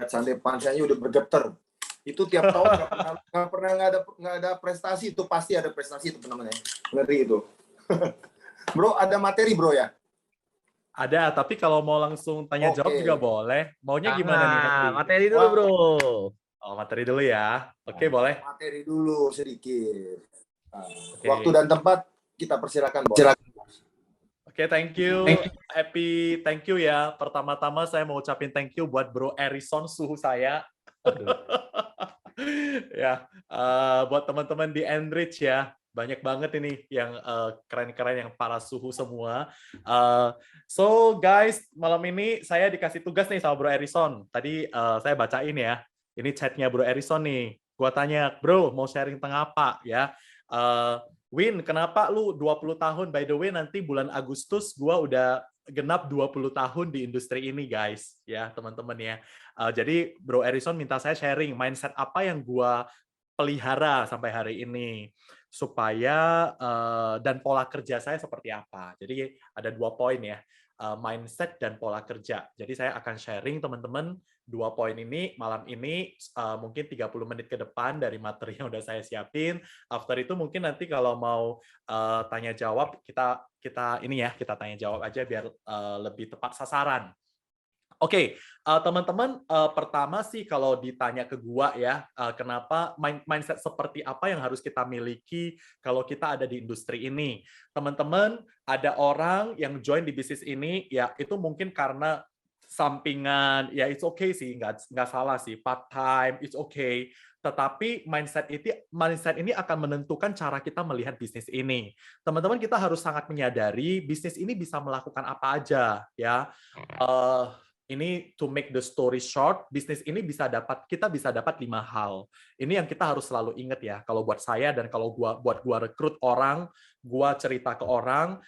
lihat santai pansanya udah bergetar. Itu tiap tahun nggak ada prestasi, itu pasti ada prestasi itu namanya. Ngeri itu. Bro, ada materi bro ya? Ada, tapi kalau mau langsung tanya jawab juga boleh. Maunya gimana nih, Happy? Materi dulu, bro. Oh, materi dulu ya. Oke, boleh. Materi dulu sedikit. Oke. Waktu dan tempat kita persilakan, bos. Oke, thank you. Happy, thank you ya. Pertama-tama saya mau ucapin thank you buat Bro Erison, suhu saya. Ya, buat teman-teman di Enrich ya. Banyak banget ini yang keren-keren, yang para suhu semua. So guys, malam ini saya dikasih tugas nih sama Bro Erison. Tadi saya bacain ya. Ini chatnya Bro Erison nih. Gua tanya, bro mau sharing tentang apa ya? Win, kenapa lu 20 tahun? By the way, nanti bulan Agustus gua udah genap 20 tahun di industri ini, guys. Ya, teman-teman ya. Jadi Bro Erison minta saya sharing mindset apa yang gua pelihara sampai hari ini, supaya dan pola kerja saya seperti apa. Jadi ada 2 poin ya, mindset dan pola kerja. Jadi saya akan sharing teman-teman 2 poin ini malam ini, mungkin 30 menit ke depan dari materi yang udah saya siapin. After itu mungkin nanti kalau mau tanya jawab, kita ini ya, kita tanya jawab aja biar lebih tepat sasaran. Oke, teman-teman, pertama sih kalau ditanya ke gua ya, kenapa mindset seperti apa yang harus kita miliki kalau kita ada di industri ini. Teman-teman, ada orang yang join di bisnis ini, ya itu mungkin karena sampingan, ya it's okay sih, nggak salah sih, part time, it's okay. Tetapi mindset ini akan menentukan cara kita melihat bisnis ini. Teman-teman, kita harus sangat menyadari bisnis ini bisa melakukan apa aja, ya. Ini to make the story short, bisnis ini kita bisa dapat 5 hal. Ini yang kita harus selalu ingat ya. Kalau buat saya dan kalau buat gua rekrut orang, gua cerita ke orang,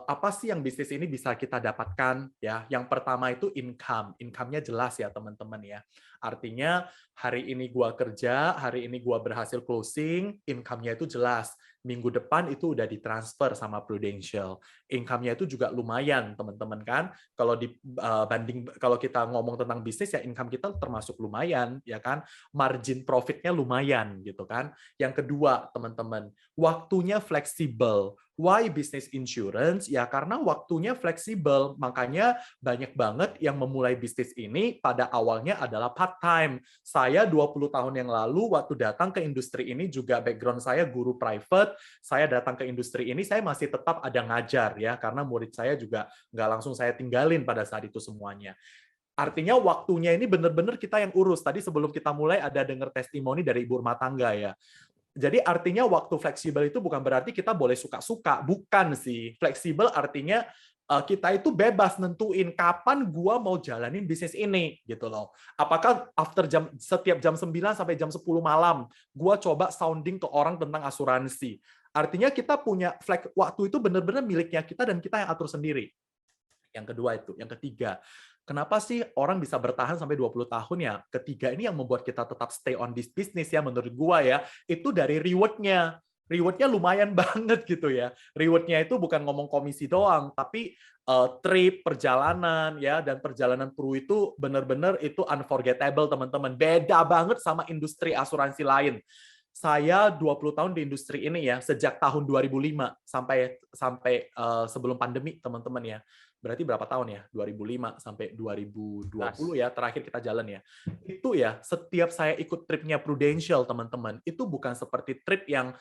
apa sih yang bisnis ini bisa kita dapatkan ya? Yang pertama itu income-nya jelas ya teman-teman ya. Artinya hari ini gua kerja, hari ini gua berhasil closing, income-nya itu jelas. Minggu depan itu udah ditransfer sama Prudential. Income-nya itu juga lumayan, teman-teman kan. Kalau kita ngomong tentang bisnis ya income kita termasuk lumayan, ya kan. Margin profit-nya lumayan gitu kan. Yang kedua, teman-teman, waktunya fleksibel. Why business insurance? Ya karena waktunya fleksibel. Makanya banyak banget yang memulai bisnis ini pada awalnya adalah part-time. Saya 20 tahun yang lalu waktu datang ke industri ini juga background saya guru private. Saya datang ke industri ini, saya masih tetap ada ngajar ya. Karena murid saya juga nggak langsung saya tinggalin pada saat itu semuanya. Artinya waktunya ini benar-benar kita yang urus. Tadi sebelum kita mulai ada dengar testimoni dari ibu rumah tangga ya. Jadi artinya waktu fleksibel itu bukan berarti kita boleh suka-suka, bukan sih. Fleksibel artinya kita itu bebas nentuin kapan gua mau jalanin bisnis ini gitu loh. Apakah setiap jam 9 sampai jam 10 malam gua coba sounding ke orang tentang asuransi. Artinya kita punya waktu itu benar-benar miliknya kita dan kita yang atur sendiri. Yang kedua itu, yang ketiga, kenapa sih orang bisa bertahan sampai 20 tahun ya? Ketiga ini yang membuat kita tetap stay on this business ya menurut gua ya, itu dari reward-nya. Reward-nya lumayan banget gitu ya. Reward-nya itu bukan ngomong komisi doang, tapi trip, perjalanan ya, dan perjalanan Pru itu benar-benar itu unforgettable teman-teman. Beda banget sama industri asuransi lain. Saya 20 tahun di industri ini ya, sejak tahun 2005 sampai sebelum pandemi teman-teman ya. Berarti berapa tahun ya? 2005 sampai 2020 ya, terakhir kita jalan ya. Itu ya, setiap saya ikut tripnya Prudential, teman-teman, itu bukan seperti trip yang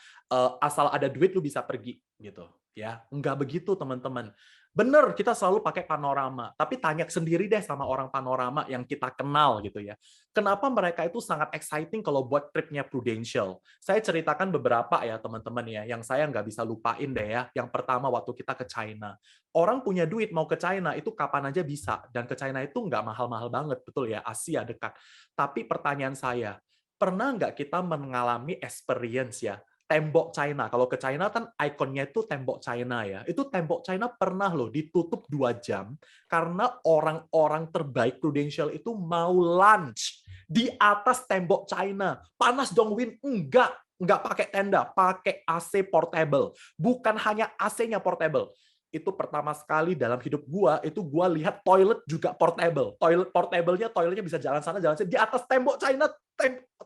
asal ada duit lu bisa pergi gitu ya. Enggak begitu, teman-teman. Bener, kita selalu pakai panorama. Tapi tanya sendiri deh sama orang panorama yang kita kenal gitu ya. Kenapa mereka itu sangat exciting kalau buat tripnya Prudential? Saya ceritakan beberapa ya teman-teman ya, yang saya nggak bisa lupain deh ya. Yang pertama waktu kita ke China. Orang punya duit mau ke China itu kapan aja bisa. Dan ke China itu nggak mahal-mahal banget, betul ya, Asia dekat. Tapi pertanyaan saya, pernah nggak kita mengalami experience ya, tembok China. Kalau ke China kan ikonnya itu tembok China ya. Itu tembok China pernah loh ditutup 2 jam karena orang-orang terbaik Prudential itu mau lunch di atas tembok China. Panas dong Win? Enggak pakai tenda, pakai AC portable. Bukan hanya AC-nya portable. itu pertama sekali dalam hidup gua itu gua lihat toilet juga portable. Toiletnya bisa jalan sana jalan sini di atas tembok China,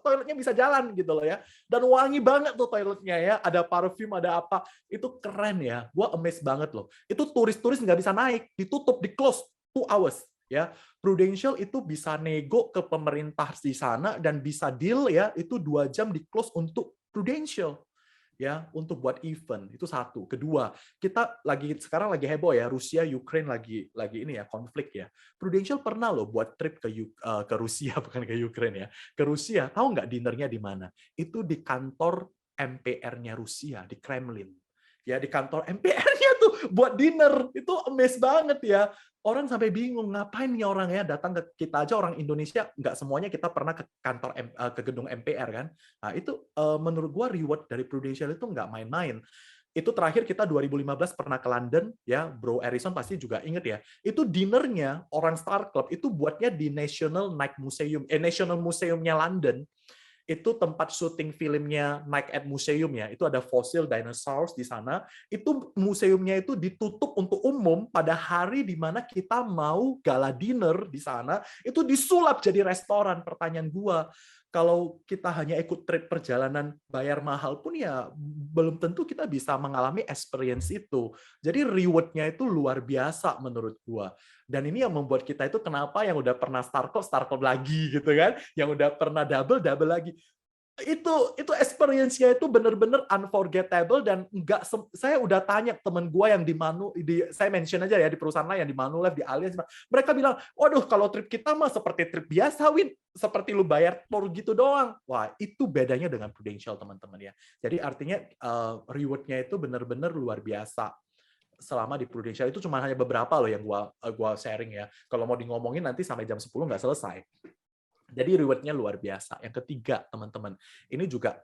toiletnya bisa jalan gitu loh ya. Dan wangi banget tuh toiletnya ya. Ada parfum, ada apa. Itu keren ya. Gua amazed banget loh. Itu turis-turis nggak bisa naik, ditutup, di close 2 hours ya. Prudential itu bisa nego ke pemerintah di sana dan bisa deal ya, itu 2 jam di close untuk Prudential. Ya, untuk buat event itu satu. Kedua, kita sekarang lagi heboh ya, Rusia Ukraine lagi ini ya konflik ya. Prudential pernah loh buat trip ke Rusia bukan ke Ukraine ya. Ke Rusia, tahu nggak dinernya di mana? Itu di kantor MPR-nya Rusia di Kremlin. Ya di kantor MPR-nya tuh buat dinner. Itu amazed banget ya. Orang sampai bingung ngapain nih orang ya datang ke kita aja orang Indonesia nggak semuanya kita pernah ke kantor ke gedung MPR kan. Nah, itu menurut gua reward dari Prudential itu nggak main-main. Itu terakhir kita 2015 pernah ke London ya, Bro Harrison pasti juga inget ya. Itu dinernya orang Star Club itu buatnya di National Museumnya London. Itu tempat syuting filmnya Night at Museum ya. Itu ada fosil dinosaurus di sana. Itu museumnya itu ditutup untuk umum pada hari di mana kita mau gala dinner di sana. Itu disulap jadi restoran. Pertanyaan gua, kalau kita hanya ikut trip perjalanan bayar mahal pun ya belum tentu kita bisa mengalami experience itu. Jadi reward-nya itu luar biasa menurut gua. Dan ini yang membuat kita itu kenapa yang udah pernah Star Club lagi gitu kan, yang udah pernah double lagi. Itu experience-nya itu benar-benar unforgettable dan saya udah tanya temen gue yang saya mention aja ya di perusahaan lain yang di Manulife, di Allianz, mereka bilang, waduh kalau trip kita mah seperti trip biasa, Win, seperti lu bayar tour gitu doang. Wah, itu bedanya dengan Prudential teman-teman ya. Jadi artinya reward-nya itu benar-benar luar biasa. Selama di Prudential itu cuma hanya beberapa loh yang gua sharing ya. Kalau mau ngomongin nanti sampai jam 10 nggak selesai. Jadi reward-nya luar biasa. Yang ketiga, teman-teman, ini juga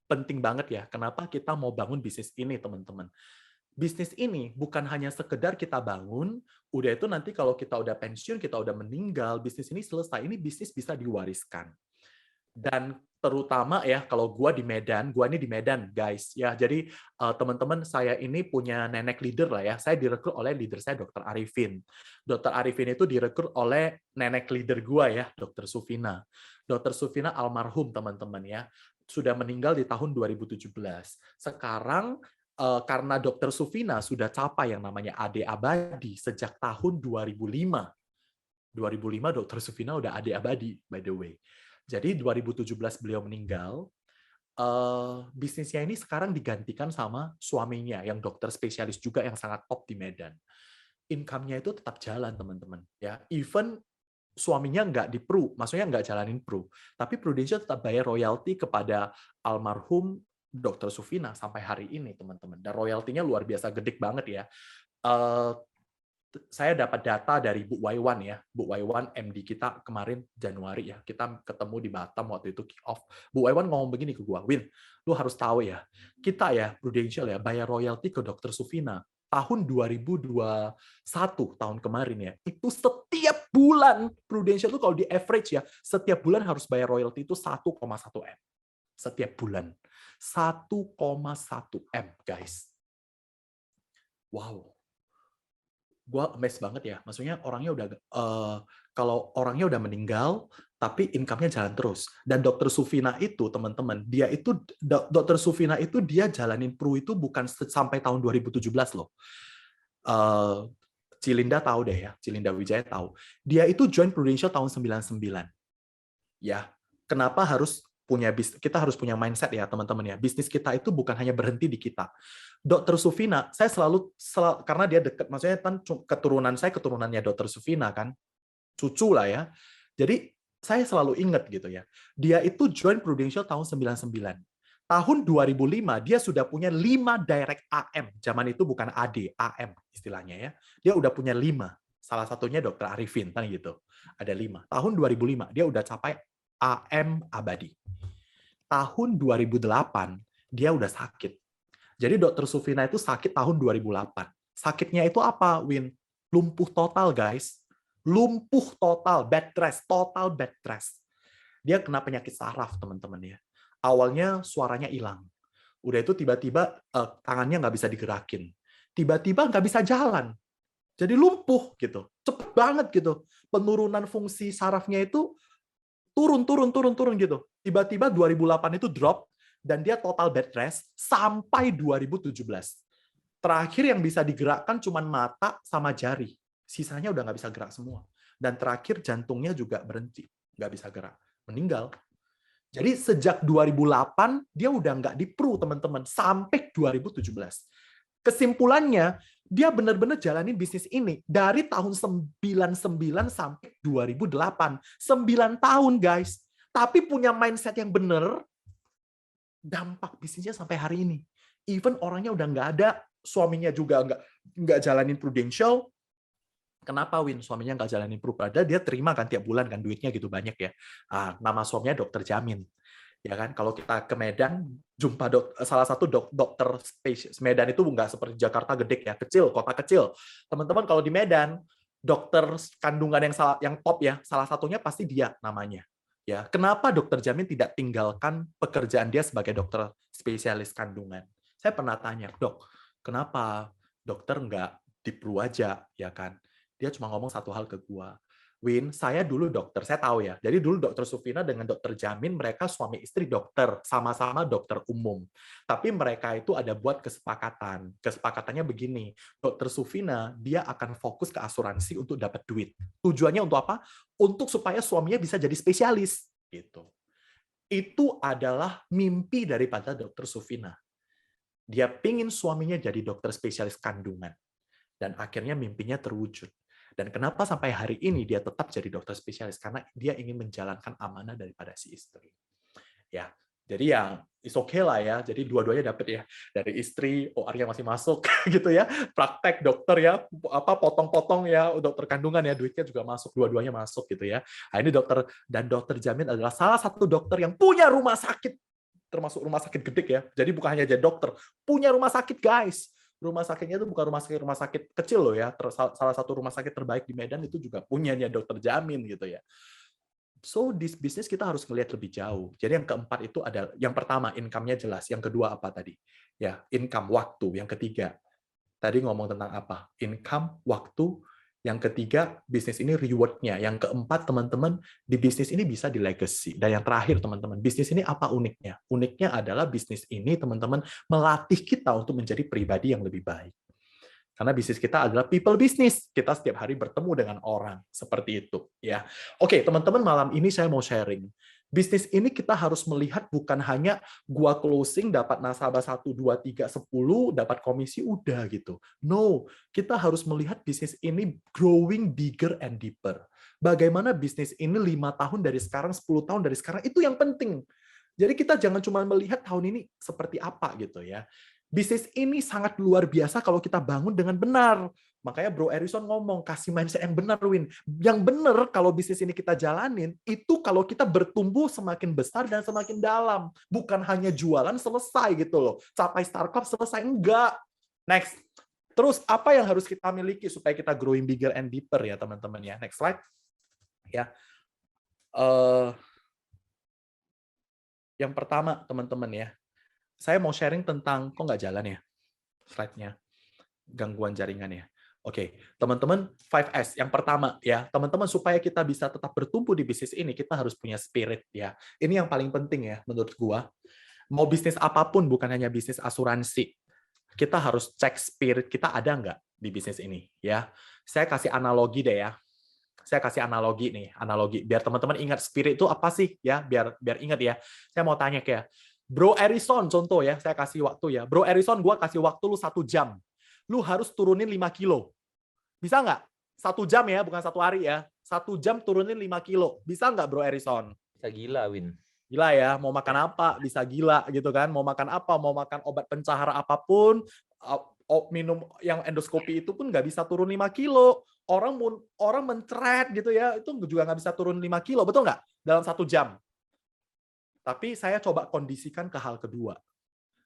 penting banget ya. Kenapa kita mau bangun bisnis ini, teman-teman? Bisnis ini bukan hanya sekedar kita bangun, udah itu nanti kalau kita udah pensiun, kita udah meninggal, bisnis ini selesai. Ini bisnis bisa diwariskan. Dan terutama ya kalau ini di Medan guys ya. Jadi teman-teman saya ini punya nenek leader lah ya. Saya direkrut oleh leader saya Dr. Arifin. Dr. Arifin itu direkrut oleh nenek leader gua ya, Dr. Sufina. Dr. Sufina almarhum teman-teman ya. Sudah meninggal di tahun 2017. Sekarang karena Dr. Sufina sudah capai yang namanya AD abadi sejak tahun 2005. 2005 Dr. Sufina udah AD abadi by the way. Jadi 2017 beliau meninggal, bisnisnya ini sekarang digantikan sama suaminya yang dokter spesialis juga yang sangat top di Medan. Income-nya itu tetap jalan teman-teman. Ya, even suaminya nggak di Pru, maksudnya nggak jalanin Pru, tapi Prudential tetap bayar royalti kepada almarhum Dr. Sufina sampai hari ini teman-teman. Dan royaltinya luar biasa gede banget ya. Saya dapat data dari Bu Waiwan ya. Bu Waiwan MD kita kemarin Januari ya. Kita ketemu di Batam waktu itu kick off. Bu Waiwan ngomong begini ke gua, "Win, lu harus tahu ya. Kita ya Prudential ya bayar royalti ke Dr. Sufina tahun 2021 tahun kemarin ya. Itu setiap bulan Prudential itu kalau di average ya, setiap bulan harus bayar royalti itu 1,1 M. Setiap bulan. 1,1 M, guys. Wow. Gue amazed banget ya. Maksudnya orangnya udah kalau orangnya udah meninggal, tapi income-nya jalan terus. Dan Dr. Sufina itu teman-teman, Dr. Sufina itu dia jalanin Pru itu bukan sampai tahun 2017 loh. Cilinda tahu deh ya, Cilinda Wijaya tahu. Dia itu join Prudential tahun 99. Ya, kenapa kita harus punya mindset ya teman-teman ya. Bisnis kita itu bukan hanya berhenti di kita. Dr. Sufina, saya selalu karena dia dekat, maksudnya kan keturunannya Dr. Sufina kan, cucu lah ya. Jadi saya selalu ingat gitu ya. Dia itu join Prudential tahun 99. Tahun 2005 dia sudah punya 5 direct AM. Zaman itu bukan AD, AM istilahnya ya. Dia udah punya 5. Salah satunya Dr. Arifin kan gitu. Ada 5. Tahun 2005 dia udah capai AM abadi. Tahun 2008 dia udah sakit. Jadi Dr. Sufina itu sakit tahun 2008. Sakitnya itu apa, Win? Lumpuh total, guys. Lumpuh total, total bed rest. Dia kena penyakit saraf, teman-teman ya. Awalnya suaranya hilang. Udah itu tiba-tiba tangannya nggak bisa digerakin. tiba-tiba nggak bisa jalan. Jadi lumpuh gitu. Cepet banget gitu. Penurunan fungsi sarafnya itu turun gitu. Tiba-tiba 2008 itu drop dan dia total bed rest sampai 2017. Terakhir yang bisa digerakkan cuma mata sama jari. Sisanya udah nggak bisa gerak semua. Dan terakhir jantungnya juga berhenti. Nggak bisa gerak. Meninggal. Jadi sejak 2008 dia udah nggak di-PRU teman-teman sampai 2017. Kesimpulannya dia benar-benar jalanin bisnis ini dari tahun 99 sampai 2008. 9 tahun guys. Tapi punya mindset yang benar, dampak bisnisnya sampai hari ini. Even orangnya udah nggak ada, suaminya juga nggak jalanin Prudential. Kenapa Win suaminya nggak jalanin Prudential? Dia terima kan tiap bulan kan duitnya gitu banyak ya. Nama suaminya Dokter Jamin. Ya kan, kalau kita ke Medan jumpa salah satu dokter spesialis. Medan itu nggak seperti Jakarta gede ya, kecil, kota kecil. Teman-teman kalau di Medan dokter kandungan yang top ya, salah satunya pasti dia namanya. Ya, kenapa Dokter Jamin tidak tinggalkan pekerjaan dia sebagai dokter spesialis kandungan? Saya pernah tanya, Dok, kenapa dokter nggak di-PRU aja, ya kan? Dia cuma ngomong satu hal ke gua, Win, saya dulu dokter, saya tahu ya. Jadi dulu Dokter Sufina dengan Dokter Jamin, mereka suami istri dokter, sama-sama dokter umum. Tapi mereka itu ada buat kesepakatan. Kesepakatannya begini, Dokter Sufina, dia akan fokus ke asuransi untuk dapat duit. Tujuannya untuk apa? Untuk supaya suaminya bisa jadi spesialis. Gitu. Itu adalah mimpi daripada Dokter Sufina. Dia pingin suaminya jadi dokter spesialis kandungan. Dan akhirnya mimpinya terwujud. Dan kenapa sampai hari ini dia tetap jadi dokter spesialis? Karena dia ingin menjalankan amanah daripada si istri. Ya, jadi ya it's okay lah ya. Jadi dua-duanya dapat ya. Dari istri, OR-nya masih masuk gitu ya. Praktek dokter ya, potong-potong ya dokter kandungan ya, duitnya juga masuk, dua-duanya masuk gitu ya. Nah, ini Dokter Jamin adalah salah satu dokter yang punya rumah sakit, termasuk rumah sakit gede ya. Jadi bukan hanya jadi dokter, punya rumah sakit guys. Rumah sakitnya itu bukan rumah sakit kecil loh ya. Salah satu rumah sakit terbaik di Medan itu juga punyanya Dokter Jamin gitu ya. So, this business kita harus melihat lebih jauh. Jadi yang keempat itu ada, yang pertama income-nya jelas, yang kedua apa tadi? Ya, income, waktu. Yang ketiga, tadi ngomong tentang apa? Income, waktu. Yang ketiga, bisnis ini reward-nya. Yang keempat, teman-teman, di bisnis ini bisa di legacy. Dan yang terakhir, teman-teman, bisnis ini apa uniknya? Uniknya adalah bisnis ini, teman-teman, melatih kita untuk menjadi pribadi yang lebih baik. Karena bisnis kita adalah people business. Kita setiap hari bertemu dengan orang. Seperti itu. Ya. Oke, teman-teman, malam ini saya mau sharing. Bisnis ini kita harus melihat bukan hanya gua closing, dapat nasabah 1, 2, 3, 10, dapat komisi, udah gitu. No, kita harus melihat bisnis ini growing bigger and deeper. Bagaimana bisnis ini 5 tahun dari sekarang, 10 tahun dari sekarang, itu yang penting. Jadi kita jangan cuma melihat tahun ini seperti apa gitu ya. Bisnis ini sangat luar biasa kalau kita bangun dengan benar. Makanya Bro Erison ngomong, kasih mindset yang benar, Win. Yang benar kalau bisnis ini kita jalanin, itu kalau kita bertumbuh semakin besar dan semakin dalam. Bukan hanya jualan selesai gitu loh. Capai startup selesai, enggak. Next. Terus apa yang harus kita miliki supaya kita growing bigger and deeper ya teman-teman ya. Next slide. Ya. Yang pertama teman-teman ya. Saya mau sharing tentang, kok nggak jalan ya slide-nya? Gangguan jaringan ya. Oke, teman-teman, 5S. Yang pertama ya, teman-teman supaya kita bisa tetap bertumbuh di bisnis ini, kita harus punya spirit ya. Ini yang paling penting ya menurut gua. Mau bisnis apapun, bukan hanya bisnis asuransi. Kita harus cek spirit kita ada nggak di bisnis ini ya. Saya kasih analogi deh ya. Saya kasih analogi nih, analogi biar teman-teman ingat spirit itu apa sih ya, biar ingat ya. Saya mau tanya kayak Bro Erison contoh ya, saya kasih waktu ya. Bro Erison, gua kasih waktu lu 1 jam. Lu harus turunin 5 kilo. Bisa nggak? 1 jam ya, bukan 1 hari ya. 1 jam turunin 5 kilo. Bisa nggak Bro Erison? Bisa gila, Win. Gila ya, mau makan apa bisa gila gitu kan. Mau makan apa, mau makan obat pencahara apapun, minum yang endoskopi itu pun nggak bisa turun 5 kilo. Orang mencret gitu ya, itu juga nggak bisa turun 5 kilo, betul nggak? Dalam 1 jam. Tapi saya coba kondisikan ke hal kedua.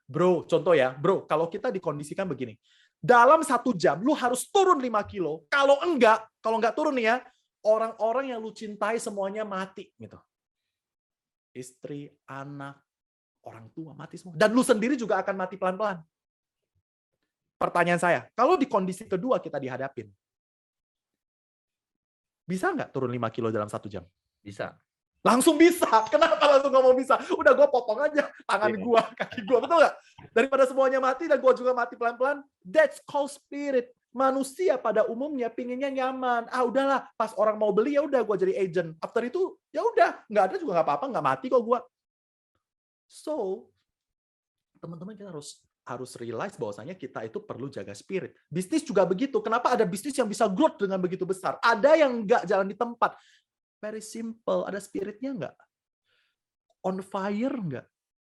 Bro, contoh ya, bro, kalau kita dikondisikan begini, dalam 1 jam lu harus turun 5 kilo, kalau nggak turun nih ya, orang-orang yang lu cintai semuanya mati gitu. Istri, anak, orang tua mati semua. Dan lu sendiri juga akan mati pelan-pelan. Pertanyaan saya, kalau di kondisi kedua kita dihadapin, bisa nggak turun 5 kilo dalam 1 jam? Bisa. Langsung bisa. Kenapa langsung ngomong bisa? Udah gue potong aja tangan Iya. gue, kaki gue, betul nggak? Daripada semuanya mati dan gue juga mati pelan-pelan. That's called spirit. Manusia pada umumnya pinginnya nyaman. Ah udahlah, pas orang mau beli ya udah gue jadi agent. After itu ya udah, nggak ada juga nggak apa-apa, nggak mati kok gue. So, teman-teman kita harus realize bahwasanya kita itu perlu jaga spirit. Bisnis juga begitu. Kenapa ada bisnis yang bisa growth dengan begitu besar? Ada yang nggak jalan di tempat. Very simple. Ada spiritnya nggak? On fire nggak?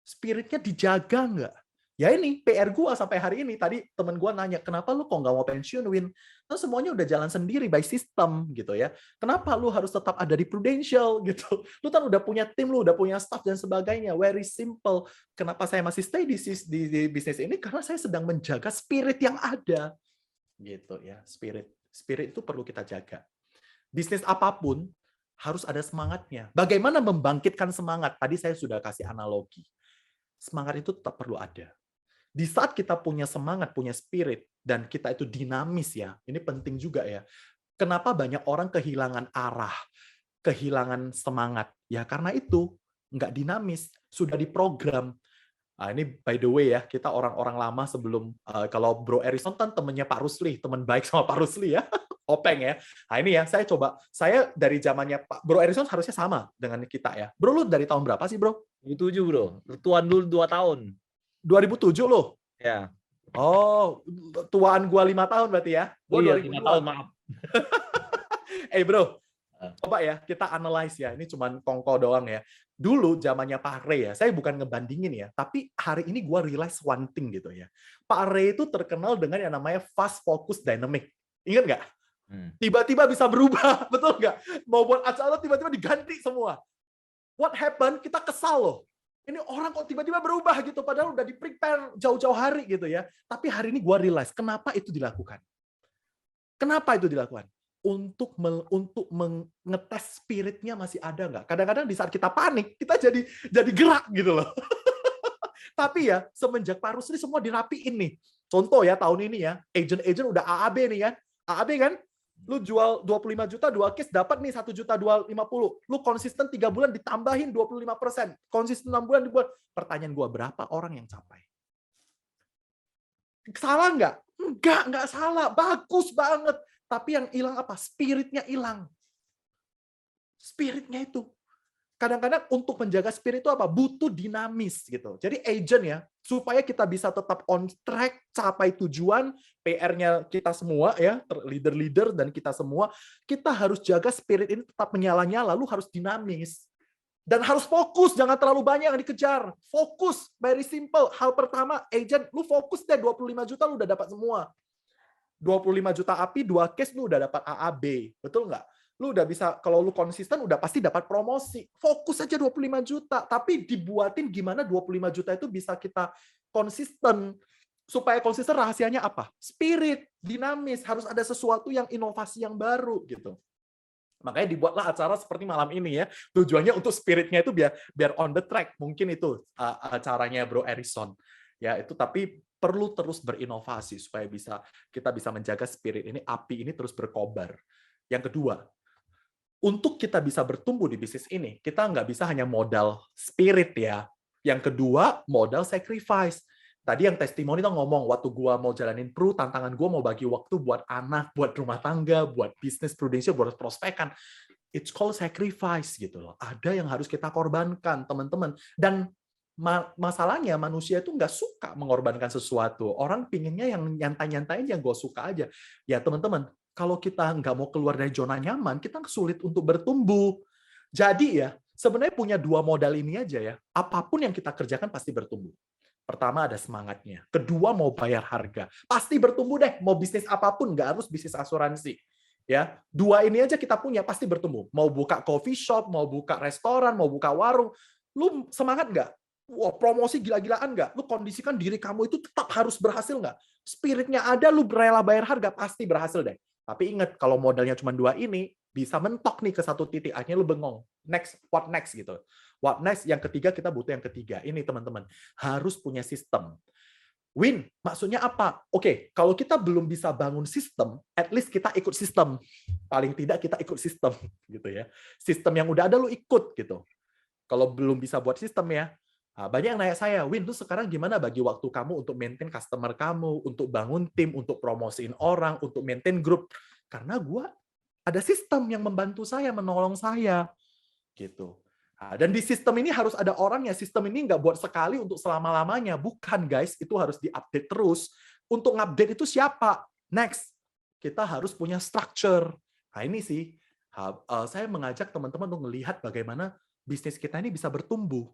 Spiritnya dijaga nggak? Ya ini PR gua sampai hari ini. Tadi temen gua nanya, kenapa lu kok nggak mau pensiun, Win? Kan semuanya udah jalan sendiri by system gitu ya. Kenapa lu harus tetap ada di Prudential gitu? Lu kan udah punya tim, lu udah punya staff dan sebagainya. Very simple. Kenapa saya masih stay di bisnis ini? Karena saya sedang menjaga spirit yang ada. Gitu ya, spirit. Spirit itu perlu kita jaga. Bisnis apapun harus ada semangatnya. Bagaimana membangkitkan semangat? Tadi saya sudah kasih analogi. Semangat itu tetap perlu ada. Di saat kita punya semangat, punya spirit, dan kita itu dinamis ya, ini penting juga ya. Kenapa banyak orang kehilangan arah, kehilangan semangat? Ya karena itu, nggak dinamis, sudah diprogram. Nah, ini by the way ya, kita orang-orang lama sebelum, kalau Bro Erison kan temennya Pak Rusli, teman baik sama Pak Rusli ya, Openg ya. Nah ini ya, saya dari zamannya Pak Bro Erison harusnya sama dengan kita ya. Bro, lu dari tahun berapa sih bro? 2007 bro, tuan dulu 2 tahun. 2007 lo? Ya. Oh, tuaan gua 5 tahun berarti ya? Oh Gua iya, 2002. 5 tahun, maaf. Bro, coba ya kita analyze ya. Ini cuman kongko doang ya. Dulu zamannya Pak Ray ya, saya bukan ngebandingin ya, tapi hari ini gua realize one thing gitu ya. Pak Ray itu terkenal dengan yang namanya fast focus dynamic. Ingat nggak? Tiba-tiba bisa berubah, betul nggak? Mau buat acara tiba-tiba diganti semua. What happened? Kita kesal loh. Ini orang kok tiba-tiba berubah gitu, padahal udah di-prepare jauh-jauh hari gitu ya. Tapi hari ini gue realize, kenapa itu dilakukan? Kenapa itu dilakukan? Untuk mengetes spiritnya masih ada nggak? Kadang-kadang di saat kita panik, kita jadi gerak gitu loh. Tapi ya, semenjak Pak Rusli semua dirapiin nih. Contoh ya, tahun ini ya, agent-agent udah AAB nih kan. AAB kan? Lu jual 25 juta, 2 case dapat nih 1.250.000. Lu konsisten 3 bulan ditambahin 25%. Konsisten 6 bulan dibuat. Pertanyaan gua, berapa orang yang capai? Salah nggak? Nggak salah. Bagus banget. Tapi yang hilang apa? Spiritnya hilang. Spiritnya itu. Kadang-kadang untuk menjaga spirit itu apa? Butuh dinamis gitu. Jadi agent ya, supaya kita bisa tetap on track, capai tujuan, PR-nya kita semua ya, leader-leader dan kita semua, kita harus jaga spirit ini tetap menyala-nyala, lalu harus dinamis. Dan harus fokus, jangan terlalu banyak yang dikejar. Fokus, very simple. Hal pertama, agent, lu fokus deh 25 juta lu udah dapat semua. 25 juta API, 2 case lu udah dapat AAB. Betul nggak? Lu udah bisa, kalau lu konsisten udah pasti dapat promosi. Fokus aja 25 juta, tapi dibuatin gimana 25 juta itu bisa kita konsisten. Supaya konsisten rahasianya apa? Spirit, dinamis, harus ada sesuatu yang inovasi yang baru gitu. Makanya dibuatlah acara seperti malam ini ya. Tujuannya untuk spiritnya itu biar on the track. Mungkin itu acaranya Bro Erison. Ya, itu tapi perlu terus berinovasi supaya kita bisa menjaga spirit ini, api ini terus berkobar. Yang kedua, untuk kita bisa bertumbuh di bisnis ini, kita nggak bisa hanya modal spirit ya. Yang kedua, modal sacrifice. Tadi yang testimoni tuh ngomong, waktu gua mau jalanin Pru, tantangan gua mau bagi waktu buat anak, buat rumah tangga, buat bisnis Prudential, buat prospekan. It's called sacrifice gitu loh. Ada yang harus kita korbankan, teman-teman. Dan masalahnya manusia itu nggak suka mengorbankan sesuatu. Orang pinginnya yang nyantai-nyantai yang gue suka aja. Ya teman-teman, kalau kita nggak mau keluar dari zona nyaman, kita sulit untuk bertumbuh. Jadi ya, sebenarnya punya 2 modal ini aja ya. Apapun yang kita kerjakan pasti bertumbuh. Pertama ada semangatnya. Kedua mau bayar harga. Pasti bertumbuh deh. Mau bisnis apapun, nggak harus bisnis asuransi. Ya, 2 ini aja kita punya pasti bertumbuh. Mau buka coffee shop, mau buka restoran, mau buka warung. Lu semangat nggak? Wah, promosi gila-gilaan nggak? Lu kondisikan diri kamu itu tetap harus berhasil nggak? Spiritnya ada, lu rela bayar harga, pasti berhasil deh. Tapi ingat, kalau modalnya cuma 2 ini, bisa mentok nih ke satu titik, akhirnya lu bengong. Next, what next gitu. What next, yang ketiga kita butuh yang ketiga. Ini teman-teman, harus punya sistem. Win, maksudnya apa? Oke, kalau kita belum bisa bangun sistem, at least kita ikut sistem. Paling tidak kita ikut sistem, gitu ya. Sistem yang udah ada lu ikut, gitu. Kalau belum bisa buat sistem ya, banyak yang nanya saya, Win, lu sekarang gimana bagi waktu kamu untuk maintain customer kamu, untuk bangun tim, untuk promosiin orang, untuk maintain grup? Karena gua ada sistem yang membantu saya, menolong saya, gitu. Dan di sistem ini harus ada orangnya. Sistem ini nggak buat sekali untuk selama-lamanya. Bukan, guys. Itu harus diupdate terus. Untuk ngupdate itu siapa? Next. Kita harus punya structure. Nah, ini sih. Saya mengajak teman-teman untuk melihat bagaimana bisnis kita ini bisa bertumbuh.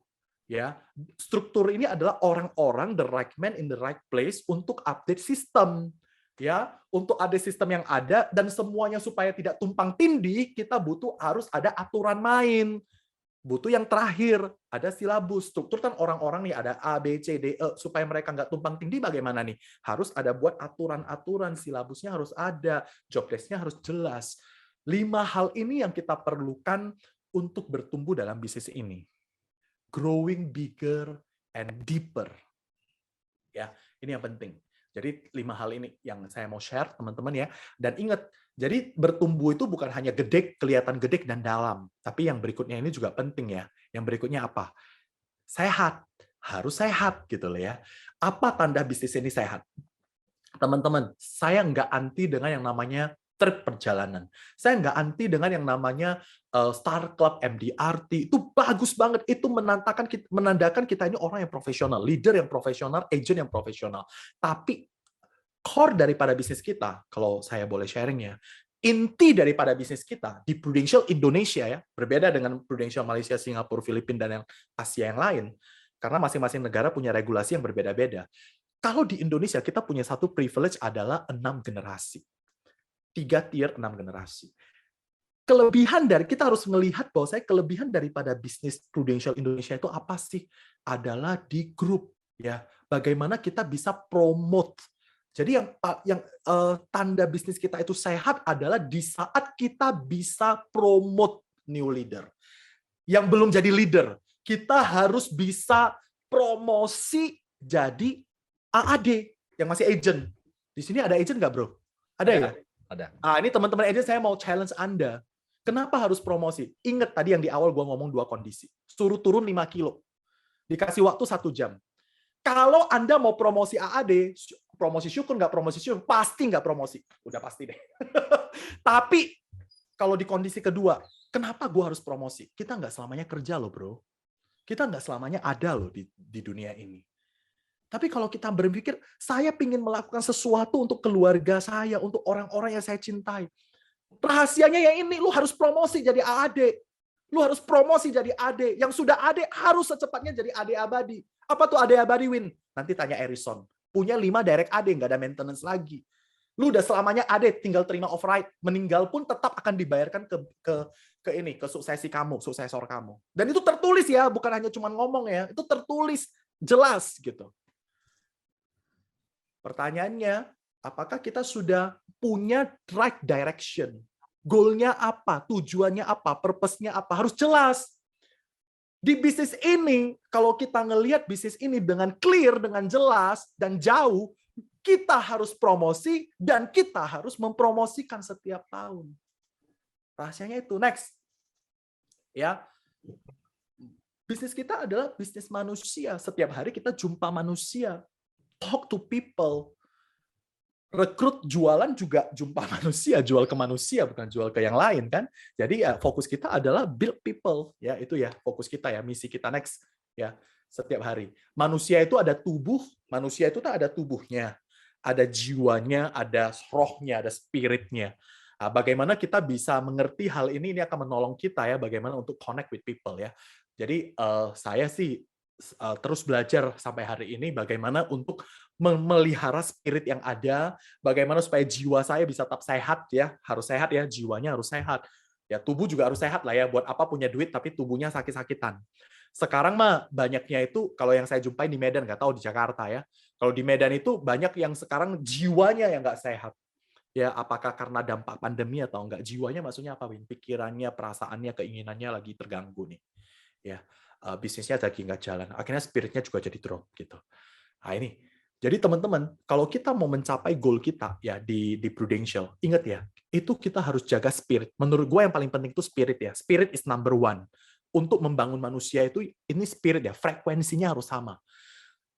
Ya, struktur ini adalah orang-orang, the right man in the right place untuk update sistem. Ya, untuk ada sistem yang ada dan semuanya supaya tidak tumpang tindih, kita harus ada aturan main. Butuh yang terakhir, ada silabus. Struktur kan orang-orang nih, ada A, B, C, D, E. Supaya mereka nggak tumpang tindih bagaimana nih? Harus ada buat aturan-aturan, silabusnya harus ada, job desk-nya harus jelas. 5 hal ini yang kita perlukan untuk bertumbuh dalam bisnis ini. Growing bigger and deeper. Ya, ini yang penting. Jadi 5 hal ini yang saya mau share, teman-teman ya. Dan ingat, jadi bertumbuh itu bukan hanya gede, kelihatan gede dan dalam. Tapi yang berikutnya ini juga penting ya. Yang berikutnya apa? Sehat. Harus sehat gitu loh ya. Apa tanda bisnis ini sehat? Teman-teman, saya nggak anti dengan yang namanya trip perjalanan. Saya nggak anti dengan yang namanya Star Club, MDRT. Itu bagus banget. Itu menandakan kita ini orang yang profesional, leader yang profesional, agent yang profesional. Tapi core daripada bisnis kita, kalau saya boleh sharing ya, inti daripada bisnis kita di Prudential Indonesia ya, berbeda dengan Prudential Malaysia, Singapura, Filipina, dan yang Asia yang lain, karena masing-masing negara punya regulasi yang berbeda-beda. Kalau di Indonesia, kita punya satu privilege adalah 6 generasi. 3 tier, 6 generasi. Kelebihan dari, kita harus melihat bahwa kelebihan daripada bisnis Prudential Indonesia itu apa sih? Adalah di grup. Ya, bagaimana kita bisa promote. Jadi yang tanda bisnis kita itu sehat adalah di saat kita bisa promote new leader. Yang belum jadi leader, kita harus bisa promosi jadi AAD, yang masih agent. Di sini ada agent nggak, bro? Ada ya? Ada. Ini teman-teman agent, saya mau challenge Anda. Kenapa harus promosi? Ingat tadi yang di awal gue ngomong 2 kondisi. Suruh turun 5 kilo. Dikasih waktu 1 jam. Kalau Anda mau promosi AAD, promosi syukur nggak promosi syukur, pasti nggak promosi. Udah pasti deh. Tapi kalau di kondisi kedua, kenapa gue harus promosi? Kita nggak selamanya kerja loh, bro. Kita nggak selamanya ada loh di dunia ini. Tapi kalau kita berpikir, saya ingin melakukan sesuatu untuk keluarga saya, untuk orang-orang yang saya cintai. Rahasianya ya ini, lu harus promosi jadi AAD. Lu harus promosi jadi AD. Yang sudah AD harus secepatnya jadi AD abadi. Apa tuh AD abadi, Win? Nanti tanya Erison. Punya 5 direct AD, nggak ada maintenance lagi. Lu udah selamanya AD, tinggal terima override. Meninggal pun tetap akan dibayarkan ke suksesi kamu, suksesor kamu. Dan itu tertulis ya, bukan hanya cuma ngomong ya. Itu tertulis, jelas gitu. Pertanyaannya, apakah kita sudah punya right direction? Goal-nya apa? Tujuannya apa? Purpose-nya apa? Harus jelas. Di bisnis ini, kalau kita ngelihat bisnis ini dengan clear, dengan jelas, dan jauh, kita harus promosi, dan kita harus mempromosikan setiap tahun. Rahasianya itu. Next. Ya. Bisnis kita adalah bisnis manusia. Setiap hari kita jumpa manusia. Talk to people. Rekrut jualan juga jumpa manusia, jual ke manusia bukan jual ke yang lain kan. Jadi ya fokus kita adalah build people ya, itu ya fokus kita ya, misi kita next ya setiap hari. Manusia itu ada tubuh, manusia itu ada tubuhnya, ada jiwanya, ada rohnya, ada spiritnya. Bagaimana kita bisa mengerti hal ini akan menolong kita ya bagaimana untuk connect with people ya. Jadi saya sih terus belajar sampai hari ini bagaimana untuk memelihara spirit yang ada, bagaimana supaya jiwa saya bisa tetap sehat ya, harus sehat ya, jiwanya harus sehat. Ya tubuh juga harus sehat lah ya, buat apa punya duit tapi tubuhnya sakit-sakitan. Sekarang mah banyaknya itu kalau yang saya jumpai di Medan, nggak tahu di Jakarta ya. Kalau di Medan itu banyak yang sekarang jiwanya yang nggak sehat. Ya apakah karena dampak pandemi atau enggak, jiwanya maksudnya apa, Win? Pikirannya, perasaannya, keinginannya lagi terganggu nih. Ya, bisnisnya lagi nggak jalan. Akhirnya spiritnya juga jadi drop gitu. Nah ini Jadi teman-teman, kalau kita mau mencapai goal kita ya di Prudential, ingat ya, itu kita harus jaga spirit. Menurut gue yang paling penting itu spirit ya. Spirit is number one. Untuk membangun manusia itu ini spirit ya, frekuensinya harus sama.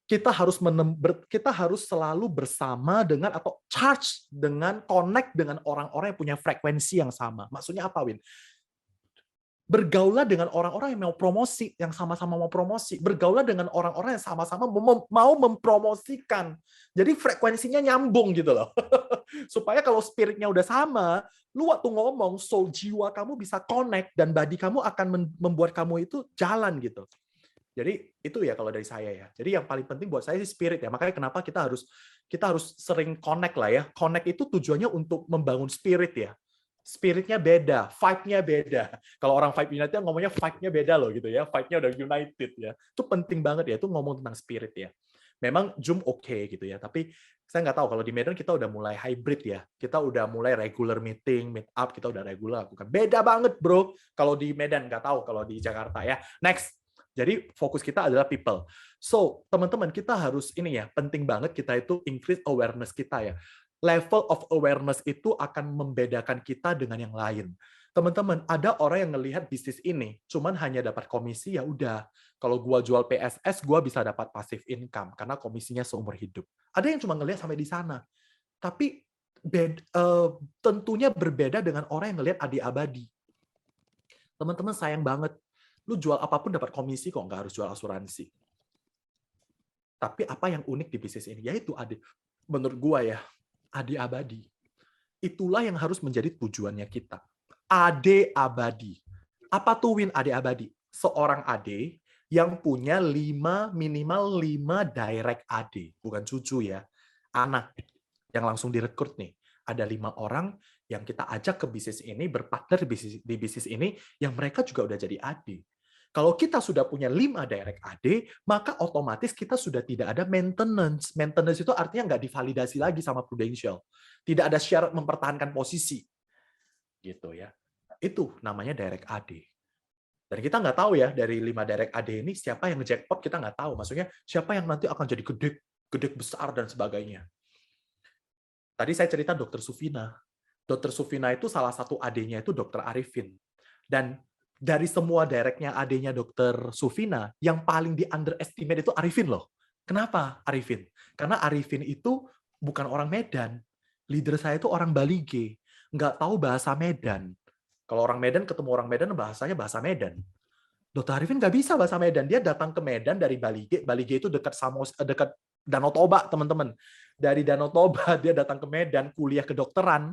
Kita harus selalu bersama dengan atau charge dengan connect dengan orang-orang yang punya frekuensi yang sama. Maksudnya apa, Win? Bergaulah dengan orang-orang yang mau promosi, yang sama-sama mau promosi. Bergaulah dengan orang-orang yang sama-sama mau mempromosikan. Jadi frekuensinya nyambung gitu loh. Supaya kalau spiritnya udah sama, lu waktu ngomong, soul jiwa kamu bisa connect, dan body kamu akan membuat kamu itu jalan gitu. Jadi itu ya kalau dari saya ya. Jadi yang paling penting buat saya sih spirit ya. Makanya kenapa kita harus sering connect lah ya. Connect itu tujuannya untuk membangun spirit ya. Spiritnya beda, vibe-nya beda. Kalau orang vibe United ngomongnya vibe-nya beda loh gitu ya. Vibe-nya udah United ya. Itu penting banget ya. Itu ngomong tentang spirit ya. Memang Zoom oke gitu ya. Tapi saya nggak tahu kalau di Medan kita udah mulai hybrid ya. Kita udah mulai regular meeting, meet up, kita udah regular lakukan. Beda banget bro. Kalau di Medan nggak tahu kalau di Jakarta ya. Next. Jadi fokus kita adalah people. So, teman-teman, kita harus ini ya, penting banget kita itu increase awareness kita ya. Level of awareness itu akan membedakan kita dengan yang lain. Teman-teman, ada orang yang ngelihat bisnis ini, cuman hanya dapat komisi, ya udah. Kalau gua jual PSS, gua bisa dapat passive income, karena komisinya seumur hidup. Ada yang cuma ngelihat sampai di sana. Tapi tentunya berbeda dengan orang yang ngelihat adi abadi. Teman-teman, sayang banget. Lu jual apapun dapat komisi kok, nggak harus jual asuransi. Tapi apa yang unik di bisnis ini? Yaitu menurut gua ya, adi abadi. Itulah yang harus menjadi tujuannya kita. Ade abadi. Apa tuh Win ade abadi? Seorang ade yang punya minimal 5 direct ade. Bukan cucu ya. Anak yang langsung direkrut nih. Ada 5 orang yang kita ajak ke bisnis ini, berpartner di bisnis ini, yang mereka juga udah jadi ade. Kalau kita sudah punya 5 direct AD, maka otomatis kita sudah tidak ada maintenance. Maintenance itu artinya nggak divalidasi lagi sama Prudential. Tidak ada syarat mempertahankan posisi. Gitu ya. Itu namanya direct AD. Dan kita nggak tahu ya, dari 5 direct AD ini, siapa yang nge-jackpot kita nggak tahu. Maksudnya, siapa yang nanti akan jadi gede besar dan sebagainya. Tadi saya cerita Dr. Sufina. Dr. Sufina itu salah satu AD-nya itu Dr. Arifin. Dan dari semua directnya AD-nya Dr. Sufina, yang paling di underestimate itu Arifin loh. Kenapa Arifin? Karena Arifin itu bukan orang Medan. Leader saya itu orang Balige. Nggak tahu bahasa Medan. Kalau orang Medan ketemu orang Medan, bahasanya bahasa Medan. Dr. Arifin nggak bisa bahasa Medan. Dia datang ke Medan dari Balige. Balige itu dekat Danau Toba, teman-teman. Dari Danau Toba, dia datang ke Medan, kuliah kedokteran.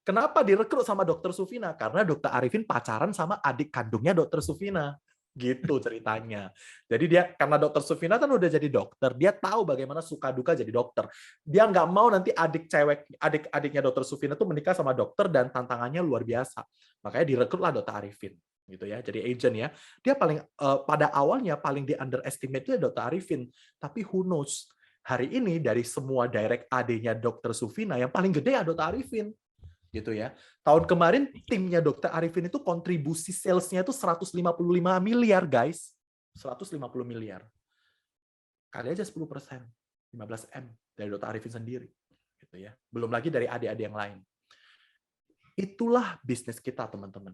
Kenapa direkrut sama Dr. Sufina? Karena Dr. Arifin pacaran sama adik kandungnya Dr. Sufina. Gitu ceritanya. Jadi dia, karena Dr. Sufina kan udah jadi dokter, dia tahu bagaimana suka duka jadi dokter. Dia nggak mau nanti adik-adiknya Dr. Sufina tuh menikah sama dokter dan tantangannya luar biasa. Makanya direkrutlah Dr. Arifin. Gitu ya, jadi agent ya. Dia paling pada awalnya paling di underestimate itu Dr. Arifin. Tapi who knows? Hari ini dari semua direct AD-nya Dr. Sufina yang paling gede ya Dr. Arifin. Gitu ya. Tahun kemarin timnya Dr. Arifin itu kontribusi sales-nya itu 155 miliar, guys. 150 miliar. Kali aja 10%, 15M dari Dr. Arifin sendiri. Gitu ya. Belum lagi dari adik-adik yang lain. Itulah bisnis kita, teman-teman.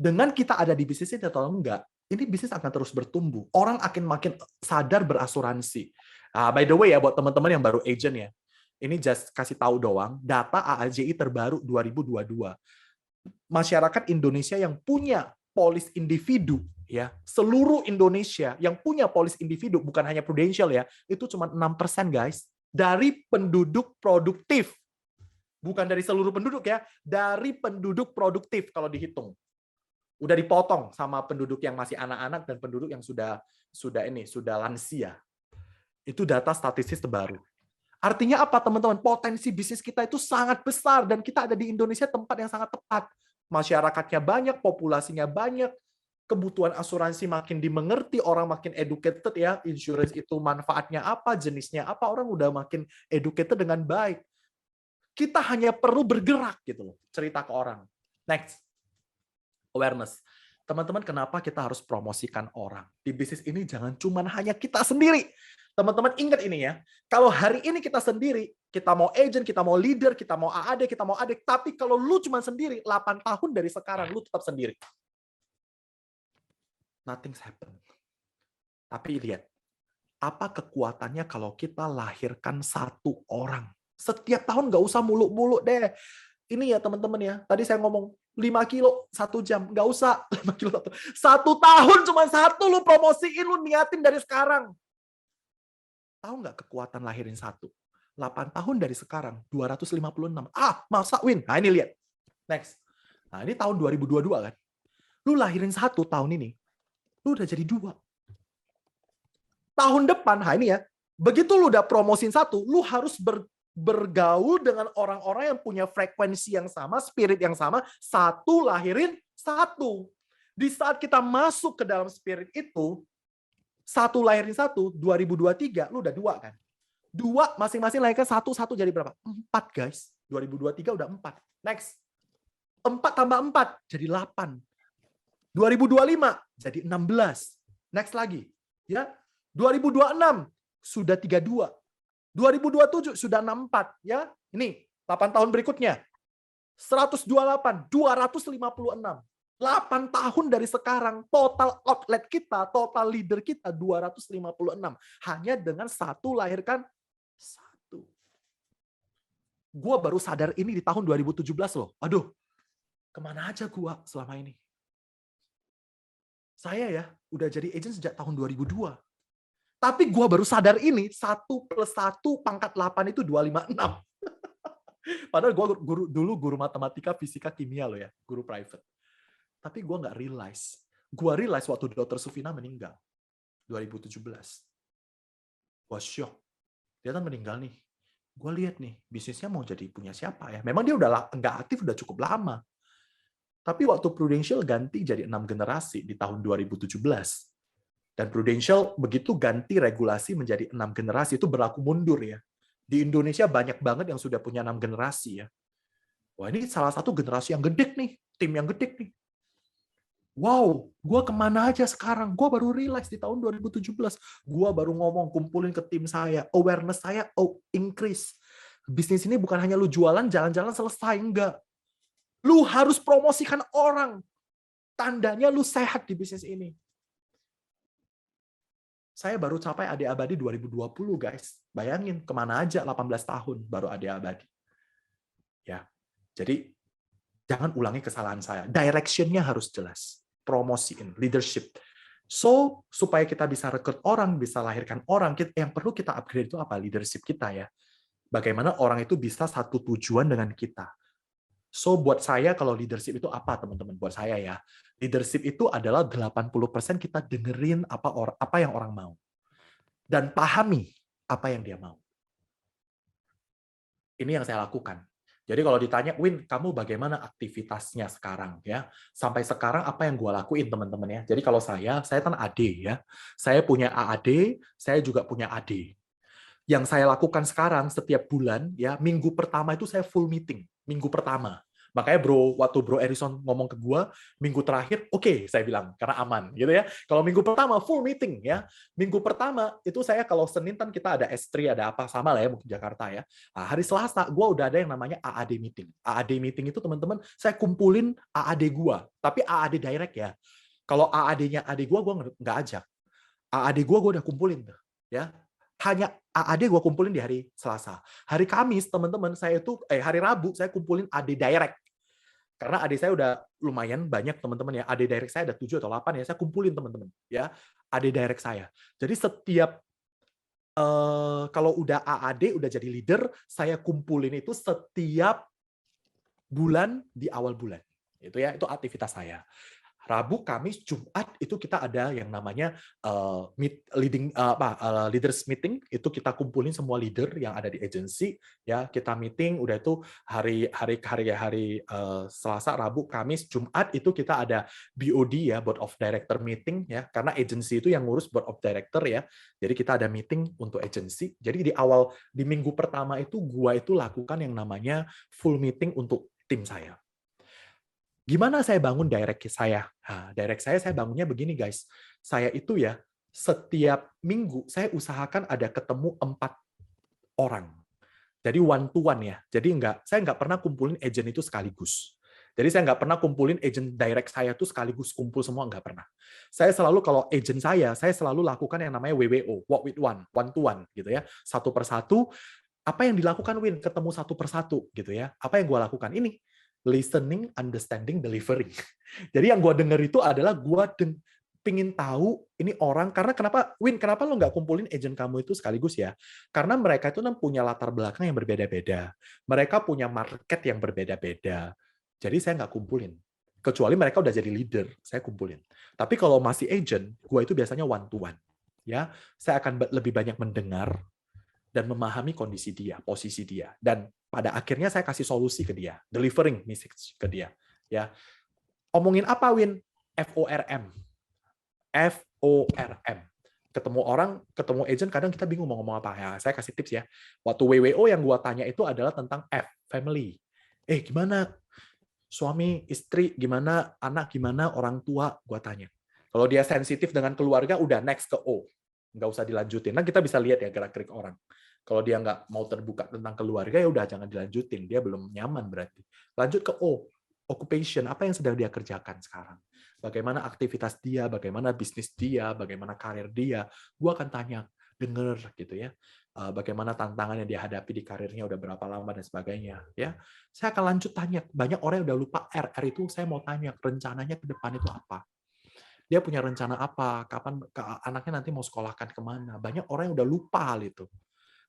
Dengan kita ada di bisnis ini atau enggak, ini bisnis akan terus bertumbuh. Orang akan makin sadar berasuransi. By the way ya, buat teman-teman yang baru agent ya, ini just kasih tahu doang, data AAJI terbaru 2022. Masyarakat Indonesia yang punya polis individu, ya, seluruh Indonesia yang punya polis individu, bukan hanya Prudential ya, itu cuma 6% guys, dari penduduk produktif. Bukan dari seluruh penduduk ya, dari penduduk produktif kalau dihitung. Udah dipotong sama penduduk yang masih anak-anak dan penduduk yang sudah lansia. Itu data statistis terbaru. Artinya apa teman-teman? Potensi bisnis kita itu sangat besar dan kita ada di Indonesia tempat yang sangat tepat. Masyarakatnya banyak, populasinya banyak, kebutuhan asuransi makin dimengerti, orang makin educated ya, insurance itu manfaatnya apa, jenisnya apa, orang udah makin educated dengan baik. Kita hanya perlu bergerak gitu loh, cerita ke orang. Next. Awareness. Teman-teman, kenapa kita harus promosikan orang? Di bisnis ini jangan cuma hanya kita sendiri. teman-teman ingat ini ya. Kalau hari ini kita sendiri, kita mau agent, kita mau leader, kita mau AAD, kita mau adik, tapi kalau lu cuma sendiri, 8 tahun dari sekarang, lu tetap sendiri. Nothing's happen. Tapi lihat, apa kekuatannya kalau kita lahirkan satu orang? Setiap tahun nggak usah muluk-muluk deh. Ini ya teman-teman ya, tadi saya ngomong 5 kilo 1 jam, nggak usah 5 kilo 1 tahun cuma 1 lu promosiin, lu niatin dari sekarang. Tahu nggak kekuatan lahirin 1? 8 tahun dari sekarang, 256. Masa win? Nah ini lihat. Next. Nah ini tahun 2022 kan. Lu lahirin 1 tahun ini, lu udah jadi 2. Tahun depan, nah ini ya, begitu lu udah promosin 1, lu harus bergaul dengan orang-orang yang punya frekuensi yang sama, spirit yang sama, 1 lahirin 1. Di saat kita masuk ke dalam spirit itu, 1 lahirin 1, 2023, lu udah 2 kan? 2 masing-masing lahirkan 1 jadi berapa? 4 guys. 2023 udah 4. Next. 4 tambah 4 jadi 8. 2025 jadi 16. Next lagi. Ya. 2026 sudah 32. 2027 sudah 64. Ya. Ini 8 tahun berikutnya. 128, 256. 8 tahun dari sekarang, total outlet kita, total leader kita 256. Hanya dengan 1 lahirkan 1. Gua baru sadar ini di tahun 2017 loh. Aduh, kemana aja gua selama ini? Saya ya, udah jadi agent sejak tahun 2002. Tapi gua baru sadar ini, 1 + 1 pangkat 8 itu 256. Padahal gua dulu guru matematika, fisika, kimia loh ya, guru private. Tapi gue nggak realize. Gue realize waktu Dr. Sufina meninggal. 2017. Gue shock. Dia kan meninggal nih. Gue lihat nih, bisnisnya mau jadi punya siapa ya. Memang dia udah nggak aktif, udah cukup lama. Tapi waktu Prudential ganti jadi 6 generasi di tahun 2017. Dan Prudential begitu ganti regulasi menjadi 6 generasi, itu berlaku mundur ya. Di Indonesia banyak banget yang sudah punya 6 generasi ya. Wah ini salah satu generasi yang gede nih. Tim yang gede nih. Wow, gue kemana aja sekarang? Gue baru realize di tahun 2017. Gue baru ngomong, kumpulin ke tim saya. Awareness saya increase. Bisnis ini bukan hanya lu jualan, jalan-jalan selesai. Enggak. Lu harus promosikan orang. Tandanya lu sehat di bisnis ini. Saya baru capai AD Abadi 2020, guys. Bayangin, kemana aja 18 tahun baru AD Abadi. Ya, jadi jangan ulangi kesalahan saya. Direction-nya harus jelas. Promosiin, leadership. So, supaya kita bisa rekrut orang, bisa lahirkan orang, yang perlu kita upgrade itu apa? Leadership kita ya. Bagaimana orang itu bisa satu tujuan dengan kita. So, buat saya kalau leadership itu apa, teman-teman? Buat saya ya. Leadership itu adalah 80% kita dengerin apa yang orang mau. Dan pahami apa yang dia mau. Ini yang saya lakukan. Jadi kalau ditanya, Win, kamu bagaimana aktivitasnya sekarang ya? Sampai sekarang apa yang gue lakuin, teman-teman ya? Jadi kalau saya kan AD ya. Saya punya AAD, saya juga punya AD. Yang saya lakukan sekarang setiap bulan ya, minggu pertama itu saya full meeting, minggu pertama. Makanya waktu Bro Erison ngomong ke gue, minggu terakhir, oke, saya bilang, karena aman, gitu ya. Kalau minggu pertama, full meeting, ya. Minggu pertama, itu saya kalau Senin kan kita ada S3, ada apa, sama lah ya, mungkin Jakarta ya. Nah, hari Selasa, gue udah ada yang namanya AAD meeting. AAD meeting itu, teman-teman, saya kumpulin AAD gue, tapi AAD direct ya. Kalau AAD-nya adik gue nggak ajak. AAD gue udah kumpulin tuh, ya. Hanya AAD gue kumpulin di hari Selasa. Hari Kamis, teman-teman, hari Rabu, saya kumpulin AD Direct. Karena AD saya udah lumayan banyak, teman-teman ya. AD Direct saya ada 7 atau 8 ya, saya kumpulin, teman-teman. Ya, AD Direct saya. Jadi setiap, kalau udah AAD, udah jadi leader, saya kumpulin itu setiap bulan di awal bulan. Itu ya, itu aktivitas saya. Rabu, Kamis, Jumat itu kita ada yang namanya leaders meeting. Itu kita kumpulin semua leader yang ada di agency, ya kita meeting. Udah itu hari Selasa, Rabu, Kamis, Jumat itu kita ada BOD ya, Board of Director meeting ya. Karena agency itu yang ngurus Board of Director ya. Jadi kita ada meeting untuk agency. Jadi di minggu pertama itu gua itu lakukan yang namanya full meeting untuk tim saya. Gimana saya bangun direct saya? Nah, direct saya bangunnya begini guys. Saya itu ya, setiap minggu saya usahakan ada ketemu 4 orang. Jadi one to one ya. Jadi saya nggak pernah kumpulin agent itu sekaligus. Jadi saya nggak pernah kumpulin agent direct saya tuh sekaligus kumpul semua, nggak pernah. Saya selalu kalau agent saya selalu lakukan yang namanya WWO, walk with one to one gitu ya. Satu persatu, apa yang dilakukan Win? Ketemu satu persatu gitu ya. Apa yang gue lakukan? Ini, listening, understanding, delivering. Jadi yang gue denger itu adalah pingin tahu ini orang, karena kenapa lo nggak kumpulin agent kamu itu sekaligus ya? Karena mereka itu kan punya latar belakang yang berbeda-beda. Mereka punya market yang berbeda-beda. Jadi saya nggak kumpulin. Kecuali mereka udah jadi leader, saya kumpulin. Tapi kalau masih agent, gue itu biasanya one to one. Ya, saya akan lebih banyak mendengar dan memahami kondisi dia, posisi dia. Dan pada akhirnya saya kasih solusi ke dia, delivering message ke dia. Ya, omongin apa Win? FORM. FORM. Ketemu orang, ketemu agent, kadang kita bingung mau ngomong apa. Ya, saya kasih tips ya. Waktu WWO yang gua tanya itu adalah tentang F, family. Gimana suami, istri, gimana anak, gimana orang tua, gua tanya. Kalau dia sensitif dengan keluarga, udah next ke O. Nggak usah dilanjutin. Nah, kita bisa lihat ya gerak-gerik orang. Kalau dia nggak mau terbuka tentang keluarga, ya udah jangan dilanjutin. Dia belum nyaman berarti. Lanjut ke O, occupation. Apa yang sedang dia kerjakan sekarang? Bagaimana aktivitas dia, bagaimana bisnis dia, bagaimana karir dia. Gua akan tanya, denger gitu ya. Bagaimana tantangan yang dia hadapi di karirnya, udah berapa lama dan sebagainya. Ya, saya akan lanjut tanya. Banyak orang yang udah lupa R itu saya mau tanya rencananya ke depan itu apa. Dia punya rencana apa? Kapan anaknya nanti mau sekolahkan kemana? Banyak orang yang udah lupa hal itu.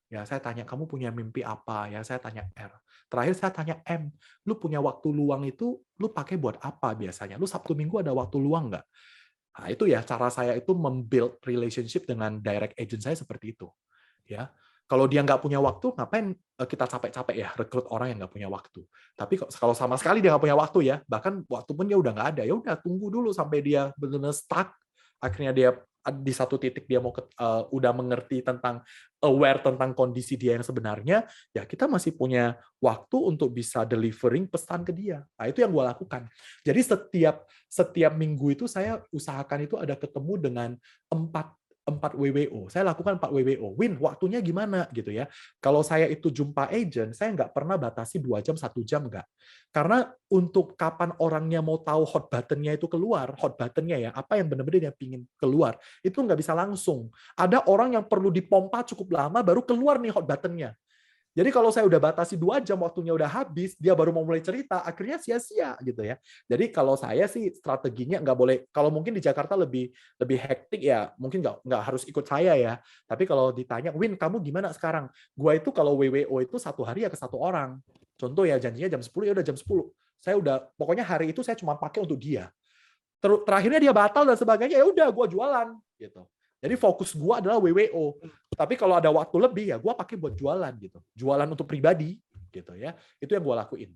Ya, saya tanya, kamu punya mimpi apa? Ya, saya tanya R. Terakhir saya tanya M, lu punya waktu luang itu, lu pakai buat apa biasanya? Lu Sabtu Minggu ada waktu luang nggak? Nah, itu ya cara saya itu membuild relationship dengan direct agent saya seperti itu. Ya, kalau dia nggak punya waktu, ngapain kita capek-capek ya rekrut orang yang nggak punya waktu? Tapi kalau sama sekali dia nggak punya waktu ya, bahkan waktu pun dia udah nggak ada, ya udah tunggu dulu sampai dia benar-benar stuck. Akhirnya dia di satu titik dia mau udah mengerti tentang aware tentang kondisi dia yang sebenarnya, ya kita masih punya waktu untuk bisa delivering pesan ke dia. Nah, itu yang gue lakukan. Jadi setiap minggu itu saya usahakan itu ada ketemu dengan 4 WWO. Saya lakukan 4 WWO. Win, waktunya gimana gitu ya. Kalau saya itu jumpa agent, saya nggak pernah batasi 2 jam, 1 jam nggak. Karena untuk kapan orangnya mau tahu hot button-nya itu keluar, hot button-nya ya, apa yang benar-benar dia pingin keluar, itu nggak bisa langsung. Ada orang yang perlu dipompa cukup lama, baru keluar nih hot button-nya. Jadi kalau saya udah batasi 2 jam, waktunya udah habis, dia baru mau mulai cerita, akhirnya sia-sia gitu ya. Jadi kalau saya sih strateginya nggak boleh, kalau mungkin di Jakarta lebih hektik ya, mungkin nggak harus ikut saya ya. Tapi kalau ditanya, Win, kamu gimana sekarang? Gua itu kalau WWO itu 1 hari ya ke 1 orang. Contoh ya, janjinya jam 10, ya udah jam 10. Saya udah, pokoknya hari itu saya cuma pakai untuk dia. Terakhirnya dia batal dan sebagainya, ya udah gua jualan gitu. Jadi fokus gua adalah WWO. Tapi kalau ada waktu lebih ya gua pakai buat jualan gitu. Jualan untuk pribadi gitu ya. Itu yang gua lakuin.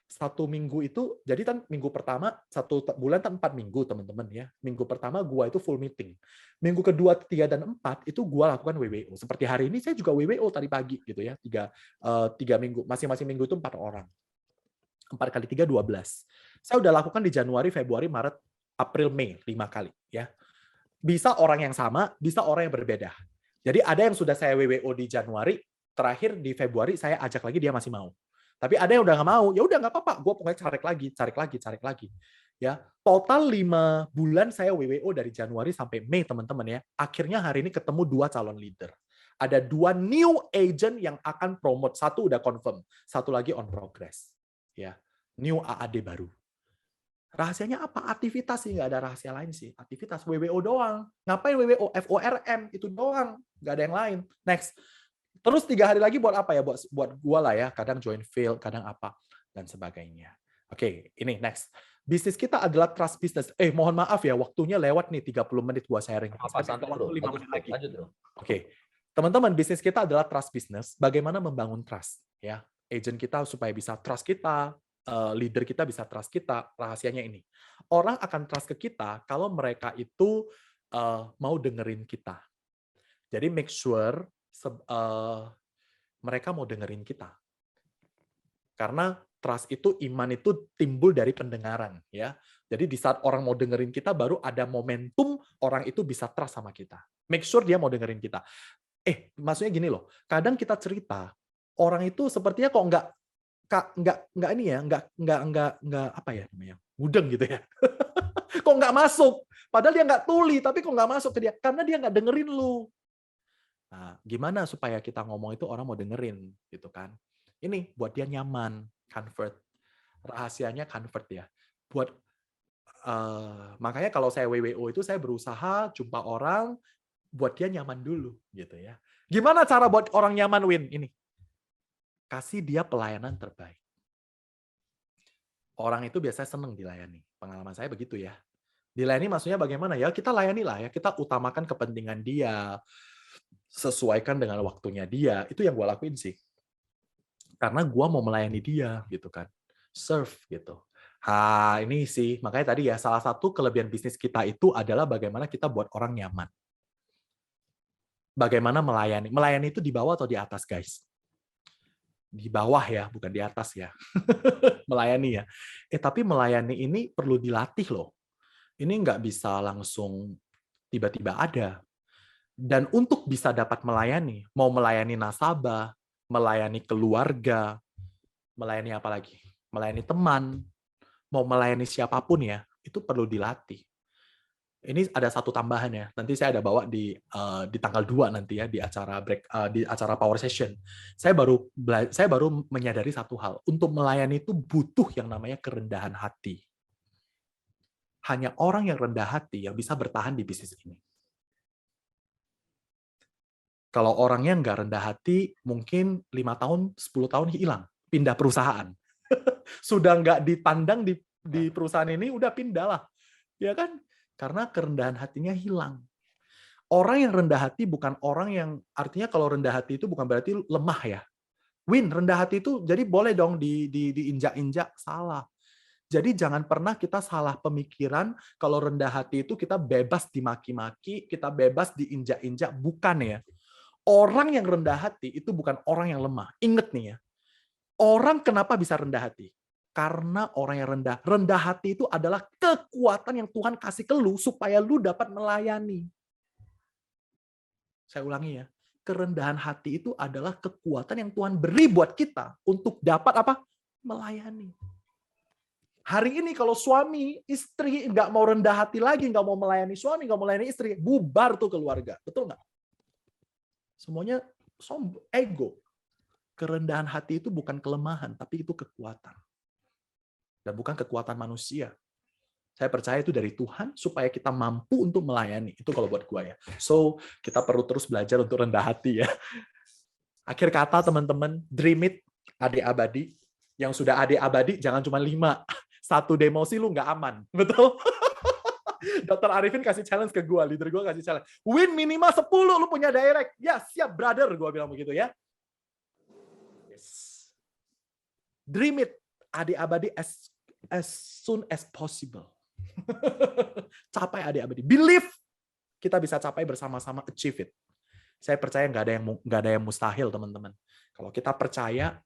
1 minggu itu, jadi kan minggu pertama 1 bulan kan 4 minggu teman-teman ya. Minggu pertama gua itu full meeting. Minggu kedua, 3 dan 4 itu gua lakukan WWO. Seperti hari ini saya juga WWO tadi pagi gitu ya. 3 minggu, masing-masing minggu itu 4 orang. 4 kali 3 12. Saya udah lakukan di Januari, Februari, Maret, April, Mei 5 kali ya. Bisa orang yang sama, bisa orang yang berbeda. Jadi ada yang sudah saya WWO di Januari, terakhir di Februari saya ajak lagi dia masih mau. Tapi ada yang udah nggak mau, ya udah nggak apa-apa, gue pokoknya cari lagi. Ya, total 5 bulan saya WWO dari Januari sampai Mei teman-teman ya. Akhirnya hari ini ketemu 2 calon leader. Ada 2 new agent yang akan promote, 1 udah confirm, 1 lagi on progress. Ya, new AAD baru. Rahasianya apa? Aktivitas sih, nggak ada rahasia lain sih. Aktivitas WWO doang. Ngapain WWO? FORM itu doang, nggak ada yang lain. Next. Terus 3 hari lagi buat apa ya? Buat gua lah ya. Kadang join field, kadang apa dan sebagainya. Oke, ini next. Bisnis kita adalah trust business. Mohon maaf ya, waktunya lewat nih 30 menit gua sharing. Apa santai bro? Waktu 5 Bagus, menit lagi. lanjut bro. Oke. Teman-teman, bisnis kita adalah trust business. Bagaimana membangun trust ya? Agent kita supaya bisa trust kita, leader kita bisa trust kita. Rahasianya ini, orang akan trust ke kita kalau mereka itu mau dengerin kita. Jadi make sure mereka mau dengerin kita. Karena trust itu, iman itu timbul dari pendengaran, ya. Jadi di saat orang mau dengerin kita, baru ada momentum orang itu bisa trust sama kita. Make sure dia mau dengerin kita. Maksudnya gini loh, kadang kita cerita, orang itu sepertinya kok nggak ini ya, nggak apa ya namanya, mudeng gitu ya. Kok nggak masuk? Padahal dia nggak tuli, tapi kok nggak masuk ke dia? Karena dia nggak dengerin lu. Nah, gimana supaya kita ngomong itu orang mau dengerin, gitu kan? Ini buat dia nyaman, convert. Rahasianya convert ya. Makanya kalau saya WWO itu saya berusaha jumpa orang, buat dia nyaman dulu, gitu ya. Gimana cara buat orang nyaman, Win? Ini. Kasih dia pelayanan terbaik. Orang itu biasanya seneng dilayani. Pengalaman saya begitu ya. Dilayani maksudnya bagaimana ya? Kita layani lah ya. Kita utamakan kepentingan dia. Sesuaikan dengan waktunya dia. Itu yang gue lakuin sih. Karena gue mau melayani dia gitu kan. Serve gitu. Ini sih. Makanya tadi ya, salah satu kelebihan bisnis kita itu adalah bagaimana kita buat orang nyaman. Bagaimana melayani. Melayani itu di bawah atau di atas, guys? Di bawah ya, bukan di atas ya. Melayani ya. Tapi melayani ini perlu dilatih loh. Ini nggak bisa langsung tiba-tiba ada. Dan untuk bisa dapat melayani, mau melayani nasabah, melayani keluarga, melayani apa lagi? Melayani teman, mau melayani siapapun ya, itu perlu dilatih. Ini ada satu tambahan ya. Nanti saya ada bawa di tanggal 2 nanti ya di acara Power Session. Saya baru menyadari satu hal. Untuk melayani itu butuh yang namanya kerendahan hati. Hanya orang yang rendah hati yang bisa bertahan di bisnis ini. Kalau orangnya nggak rendah hati, mungkin 5 tahun, 10 tahun hilang. Pindah perusahaan. Sudah nggak dipandang di perusahaan ini, udah pindah lah. Ya kan? Karena kerendahan hatinya hilang. Orang yang rendah hati bukan orang yang, artinya kalau rendah hati itu bukan berarti lemah ya. Win, rendah hati itu jadi boleh dong diinjak-injak, salah. Jadi jangan pernah kita salah pemikiran kalau rendah hati itu kita bebas dimaki-maki, kita bebas diinjak-injak, bukan ya. Orang yang rendah hati itu bukan orang yang lemah. Ingat nih ya, orang kenapa bisa rendah hati? Karena orang yang rendah hati itu adalah kekuatan yang Tuhan kasih ke lu supaya lu dapat melayani. Saya ulangi ya, kerendahan hati itu adalah kekuatan yang Tuhan beri buat kita untuk dapat apa? Melayani. Hari ini kalau suami, istri nggak mau rendah hati lagi, nggak mau melayani suami, nggak mau melayani istri, bubar tuh keluarga. Betul nggak? Semuanya ego. Kerendahan hati itu bukan kelemahan, tapi itu kekuatan. Dan bukan kekuatan manusia. Saya percaya itu dari Tuhan supaya kita mampu untuk melayani. Itu kalau buat gue ya. So, kita perlu terus belajar untuk rendah hati ya. Akhir kata teman-teman, dream it, adik abadi. Yang sudah adik abadi jangan cuma 5. 1 demosi lu nggak aman. Betul? Dr. Arifin kasih challenge ke gue, leader gue kasih challenge. Win minimal 10 lu punya direct. Ya, siap brother, gue bilang begitu ya. Yes. Dream it, adik abadi as soon as possible. Capai adik abadi. Believe kita bisa capai bersama-sama, achieve it. Saya percaya nggak ada yang mustahil, teman-teman. Kalau kita percaya,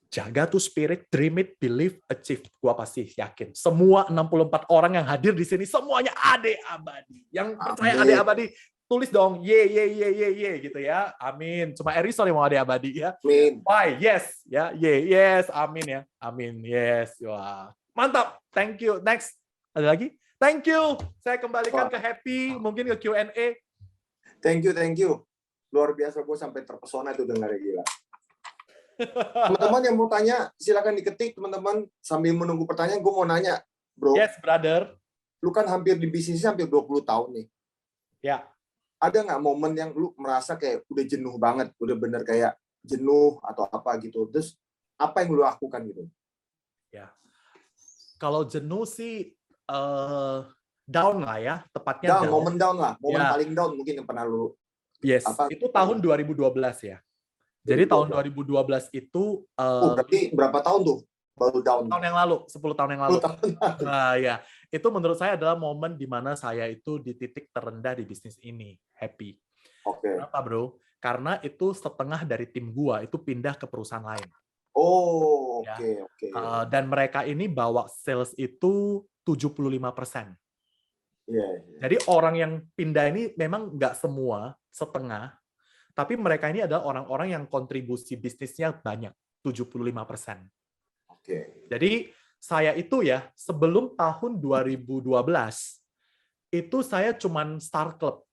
jaga tuh spirit, dream it, believe, achieve. Gua pasti yakin. Semua 64 orang yang hadir di sini, semuanya adik abadi. Yang percaya adik abadi, tulis dong, ye gitu ya. Amin. Cuma Eriso yang mau adik abadi ya. Amin. Why? Yes. Ya, yes. Amin ya. Amin. Yes. Wah. Mantap. Thank you. Next. Ada lagi? Thank you. Saya kembalikan ke Happy, mungkin ke Q&A. Thank you. Luar biasa, gue sampai terpesona itu dengar, gila. Teman-teman yang mau tanya, silakan diketik, teman-teman. Sambil menunggu pertanyaan, gue mau nanya, bro. Yes, brother. Lu kan hampir di bisnisnya hampir 20 tahun nih. Ya. Ada nggak momen yang lu merasa kayak udah jenuh banget, udah bener kayak jenuh atau apa gitu? Terus apa yang lu lakukan gitu? Ya. Kalau jenuh sih down lah ya, tepatnya down. Momen down lah, momen ya. paling down mungkin yang pernah lu. Yes, itu tahun 2012 ya. Jadi tahun 2012 itu berarti berapa tahun tuh baru down? 10 tahun yang lalu. Nah, ya. Itu menurut saya adalah momen di mana saya itu di titik terendah di bisnis ini, Happy. Oke. Kenapa, bro? Karena itu setengah dari tim gua itu pindah ke perusahaan lain. Oh, Ya. oke. Dan mereka ini bawa sales itu 75%. Iya. Jadi orang yang pindah ini memang nggak semua, setengah, tapi mereka ini adalah orang-orang yang kontribusi bisnisnya banyak, 75%. Oke. Jadi saya itu ya, sebelum tahun 2012, itu saya cuman Star Club.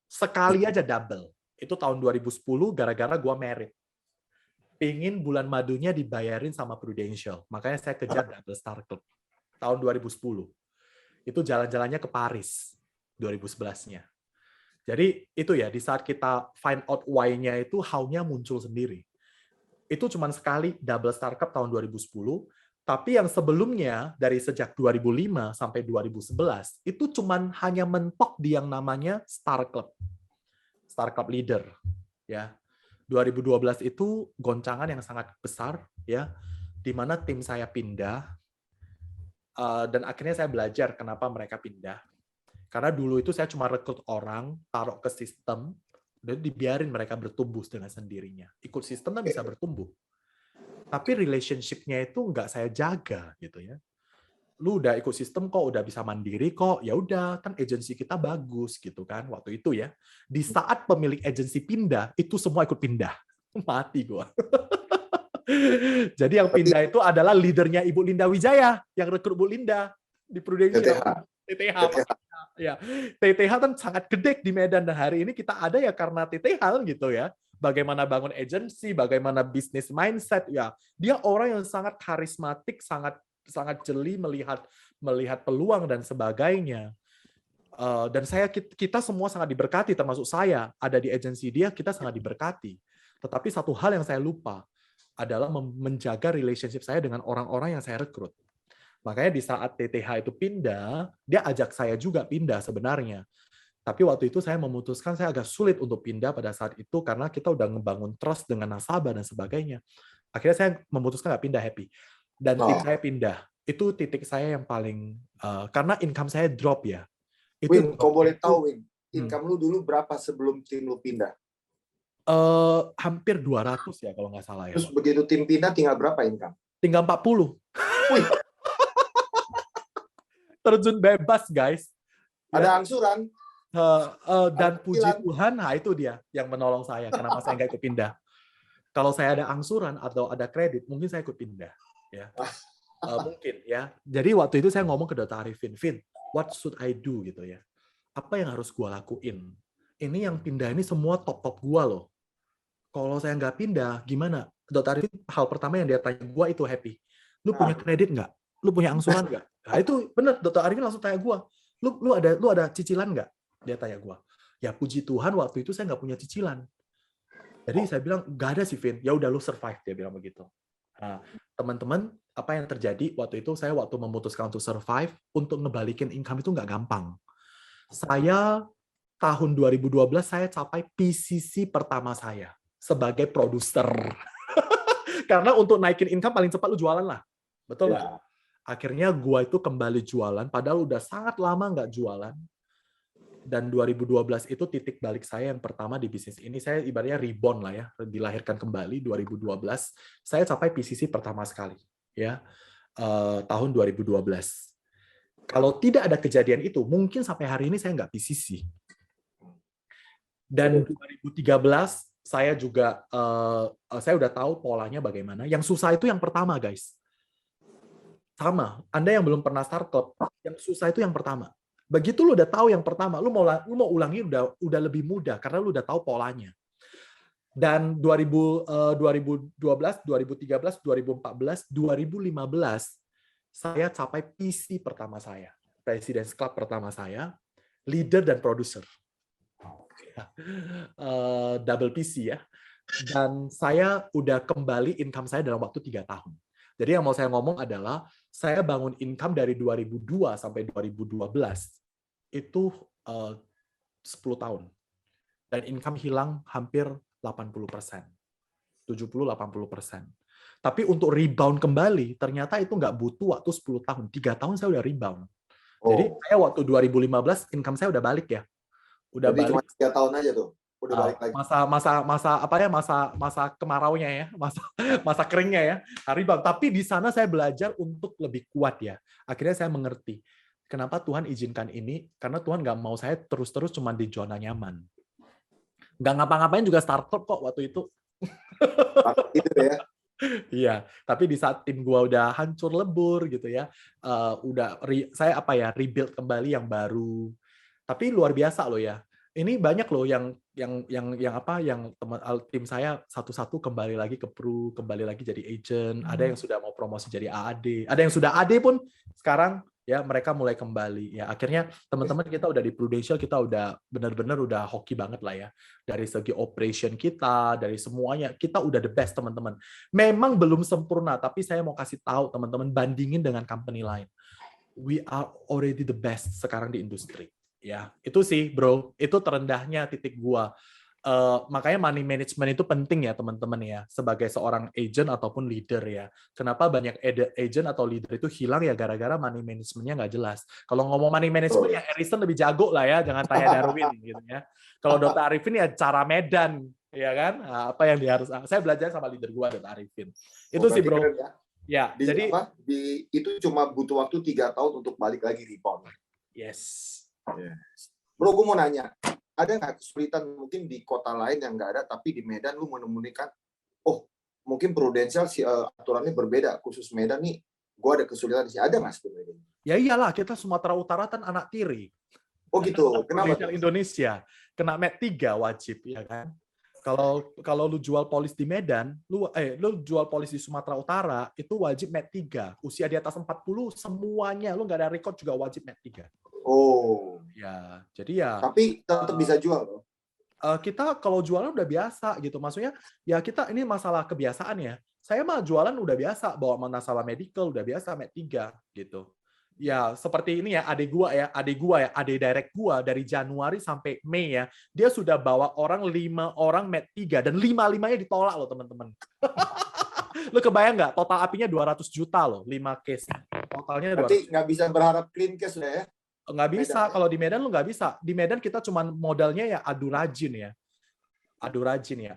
Sekali aja double. Itu tahun 2010 gara-gara gua merit. Pingin bulan madunya dibayarin sama Prudential. Makanya saya kejar double Star Club. Tahun 2010. Itu jalan-jalannya ke Paris. 2011-nya. Jadi itu ya, di saat kita find out why-nya itu, how-nya muncul sendiri. Itu cuma sekali double Star Cup tahun 2010, tapi yang sebelumnya dari sejak 2005 sampai 2011 itu cuma hanya mentok di yang namanya Star Club. Star Club Leader, ya. 2012 itu goncangan yang sangat besar, ya, di mana tim saya pindah, dan akhirnya saya belajar kenapa mereka pindah. Karena dulu itu saya cuma rekrut orang, taruh ke sistem, dan dibiarin mereka bertumbuh dengan sendirinya. Ikut sistem dan bisa bertumbuh. Tapi relationship-nya itu nggak saya jaga, gitu ya. Lu udah ikut sistem kok, udah bisa mandiri kok, ya udah, kan agensi kita bagus, gitu kan, waktu itu ya. Di saat pemilik agensi pindah, itu semua ikut pindah. Mati gua. Jadi yang pindah itu adalah leadernya Ibu Linda Wijaya, yang rekrut Bu Linda di Prudential. TTH. Ya, TTH kan sangat gede di Medan, dan hari ini kita ada ya karena TTH gitu ya. Bagaimana bangun agensi, bagaimana bisnis mindset, ya. Dia orang yang sangat karismatik, sangat jeli melihat peluang dan sebagainya. Dan kita semua sangat diberkati, termasuk saya ada di agensi dia, kita sangat diberkati. Tetapi satu hal yang saya lupa adalah menjaga relationship saya dengan orang-orang yang saya rekrut. Makanya di saat TTH itu pindah, dia ajak saya juga pindah sebenarnya. Tapi waktu itu saya memutuskan saya agak sulit untuk pindah pada saat itu karena kita udah ngebangun trust dengan nasabah dan sebagainya. Akhirnya saya memutuskan nggak pindah, happy. Dan tim saya pindah. Itu titik saya yang paling, karena income saya drop ya. Win, kau boleh tahu, Win, income lu dulu berapa sebelum tim lu pindah? Hampir 200 ya kalau nggak salah ya. Terus begitu tim pindah tinggal berapa income? Tinggal 40. Wih. Terjun bebas, guys. Ada angsuran? Dan puji Tuhan, nah itu dia yang menolong saya. Kenapa saya nggak ikut pindah? Kalau saya ada angsuran atau ada kredit, mungkin saya ikut pindah. Ya, mungkin ya. Jadi waktu itu saya ngomong ke Dr. Arifin, Vin, what should I do gitu ya? Apa yang harus gua lakuin? Ini yang pindah ini semua top gua loh. Kalau saya nggak pindah, gimana? Dr. Arifin hal pertama yang dia tanya gua itu, happy. Lu punya kredit nggak? Lu punya angsuran nggak? Nah, itu bener, Dr. Arifin langsung tanya gue, lu ada cicilan nggak? Dia tanya gue. Ya puji Tuhan waktu itu saya nggak punya cicilan. Jadi saya bilang, nggak ada sih, Vin. Ya udah lu survive, dia bilang begitu. Nah, teman-teman, apa yang terjadi waktu itu, saya waktu memutuskan untuk survive, untuk ngebalikin income itu nggak gampang. Saya tahun 2012 saya capai PCC pertama saya sebagai produser. Karena untuk naikin income paling cepat lu jualan lah. Betul nggak? Ya. Akhirnya gua itu kembali jualan, padahal udah sangat lama nggak jualan. Dan 2012 itu titik balik saya yang pertama di bisnis ini. Saya ibaratnya reborn lah ya, dilahirkan kembali 2012. Saya capai PCC pertama sekali, ya, tahun 2012. Kalau tidak ada kejadian itu, mungkin sampai hari ini saya nggak PCC. Dan 2013 saya juga, saya udah tahu polanya bagaimana. Yang susah itu yang pertama, guys. Sama, Anda yang belum pernah start club, yang susah itu yang pertama. Begitu lu udah tahu yang pertama, lu mau ulangi udah lebih mudah karena lu udah tahu polanya. Dan 2012, 2013, 2014, 2015 saya capai PC pertama saya, President's Club pertama saya, leader dan producer. Double PC ya. Dan saya udah kembali income saya dalam waktu 3 tahun. Jadi yang mau saya ngomong adalah, saya bangun income dari 2002 sampai 2012, itu 10 tahun. Dan income hilang hampir 80%. 70-80%. Tapi untuk rebound kembali, ternyata itu nggak butuh waktu 10 tahun. 3 tahun saya udah rebound. Jadi saya waktu 2015, income saya udah balik ya. Udah jadi balik. cuma 3 tahun aja tuh? Udah balik lagi. masa kemaraunya ya, masa keringnya ya. Bang, tapi di sana saya belajar untuk lebih kuat ya. Akhirnya saya mengerti kenapa Tuhan izinkan ini, karena Tuhan nggak mau saya terus-terus cuma di zona nyaman. Nggak ngapa-ngapain juga startup kok waktu itu. Gitu ya. Iya, tapi di saat tim gua udah hancur lebur gitu ya, saya rebuild kembali yang baru. Tapi luar biasa loh ya. Ini banyak loh yang tim saya satu-satu kembali lagi ke Pru, kembali lagi jadi agent. Ada yang sudah mau promosi jadi AAD, ada yang sudah AD pun sekarang ya mereka mulai kembali. Ya akhirnya teman-teman kita udah di Prudential, kita udah benar-benar udah hoki banget lah ya. Dari segi operation kita, dari semuanya kita udah the best teman-teman. Memang belum sempurna, tapi saya mau kasih tahu teman-teman bandingin dengan company lain. We are already the best sekarang di industri. Ya, itu sih bro, itu terendahnya titik gua. Makanya money management itu penting ya teman-teman ya, sebagai seorang agent ataupun leader ya. Kenapa banyak agent atau leader itu hilang ya gara-gara money managementnya nggak jelas. Kalau ngomong money management ya Erison lebih jago lah ya, jangan tanya Darwin gitu ya. Kalau Dr. Arifin ya cara Medan, ya kan? Nah, apa yang dia harus, saya belajar sama leader gua Dr. Arifin. Itu sih bro. Ya, jadi itu cuma butuh waktu 3 tahun untuk balik lagi rebound. Yes. Bro, gue mau nanya, ada nggak kesulitan mungkin di kota lain yang nggak ada, tapi di Medan lu menemukan, oh mungkin Prudential aturannya berbeda, khusus Medan nih, gue ada kesulitan sih, ada nggak sebenarnya? Ya iyalah, kita Sumatera Utara kan anak tiri. Oh gitu, kenapa? Indonesia kena MET 3 wajib ya kan. Kalau lu jual polis di Medan, lu jual polis di Sumatera Utara itu wajib MET 3. Usia di atas 40 semuanya, lu nggak ada record juga wajib MET 3. Oh. Ya, jadi ya. Tapi tetap bisa jual loh. Kita kalau jualan udah biasa gitu. Maksudnya ya kita ini masalah kebiasaan ya. Saya mah jualan udah biasa, bawa masalah medical udah biasa MET 3 gitu. Ya, seperti ini ya, adik adik direct gua dari Januari sampai Mei ya, dia sudah bawa 5 orang MET 3 dan 5-5-nya ditolak loh, teman-teman. Lu kebayang nggak? Total apinya 200 juta loh, 5 case. Totalnya 200. Berarti nggak bisa berharap clean case lah ya? Nggak bisa, kalau di Medan lu nggak bisa. Di Medan kita cuma modalnya ya adu rajin ya.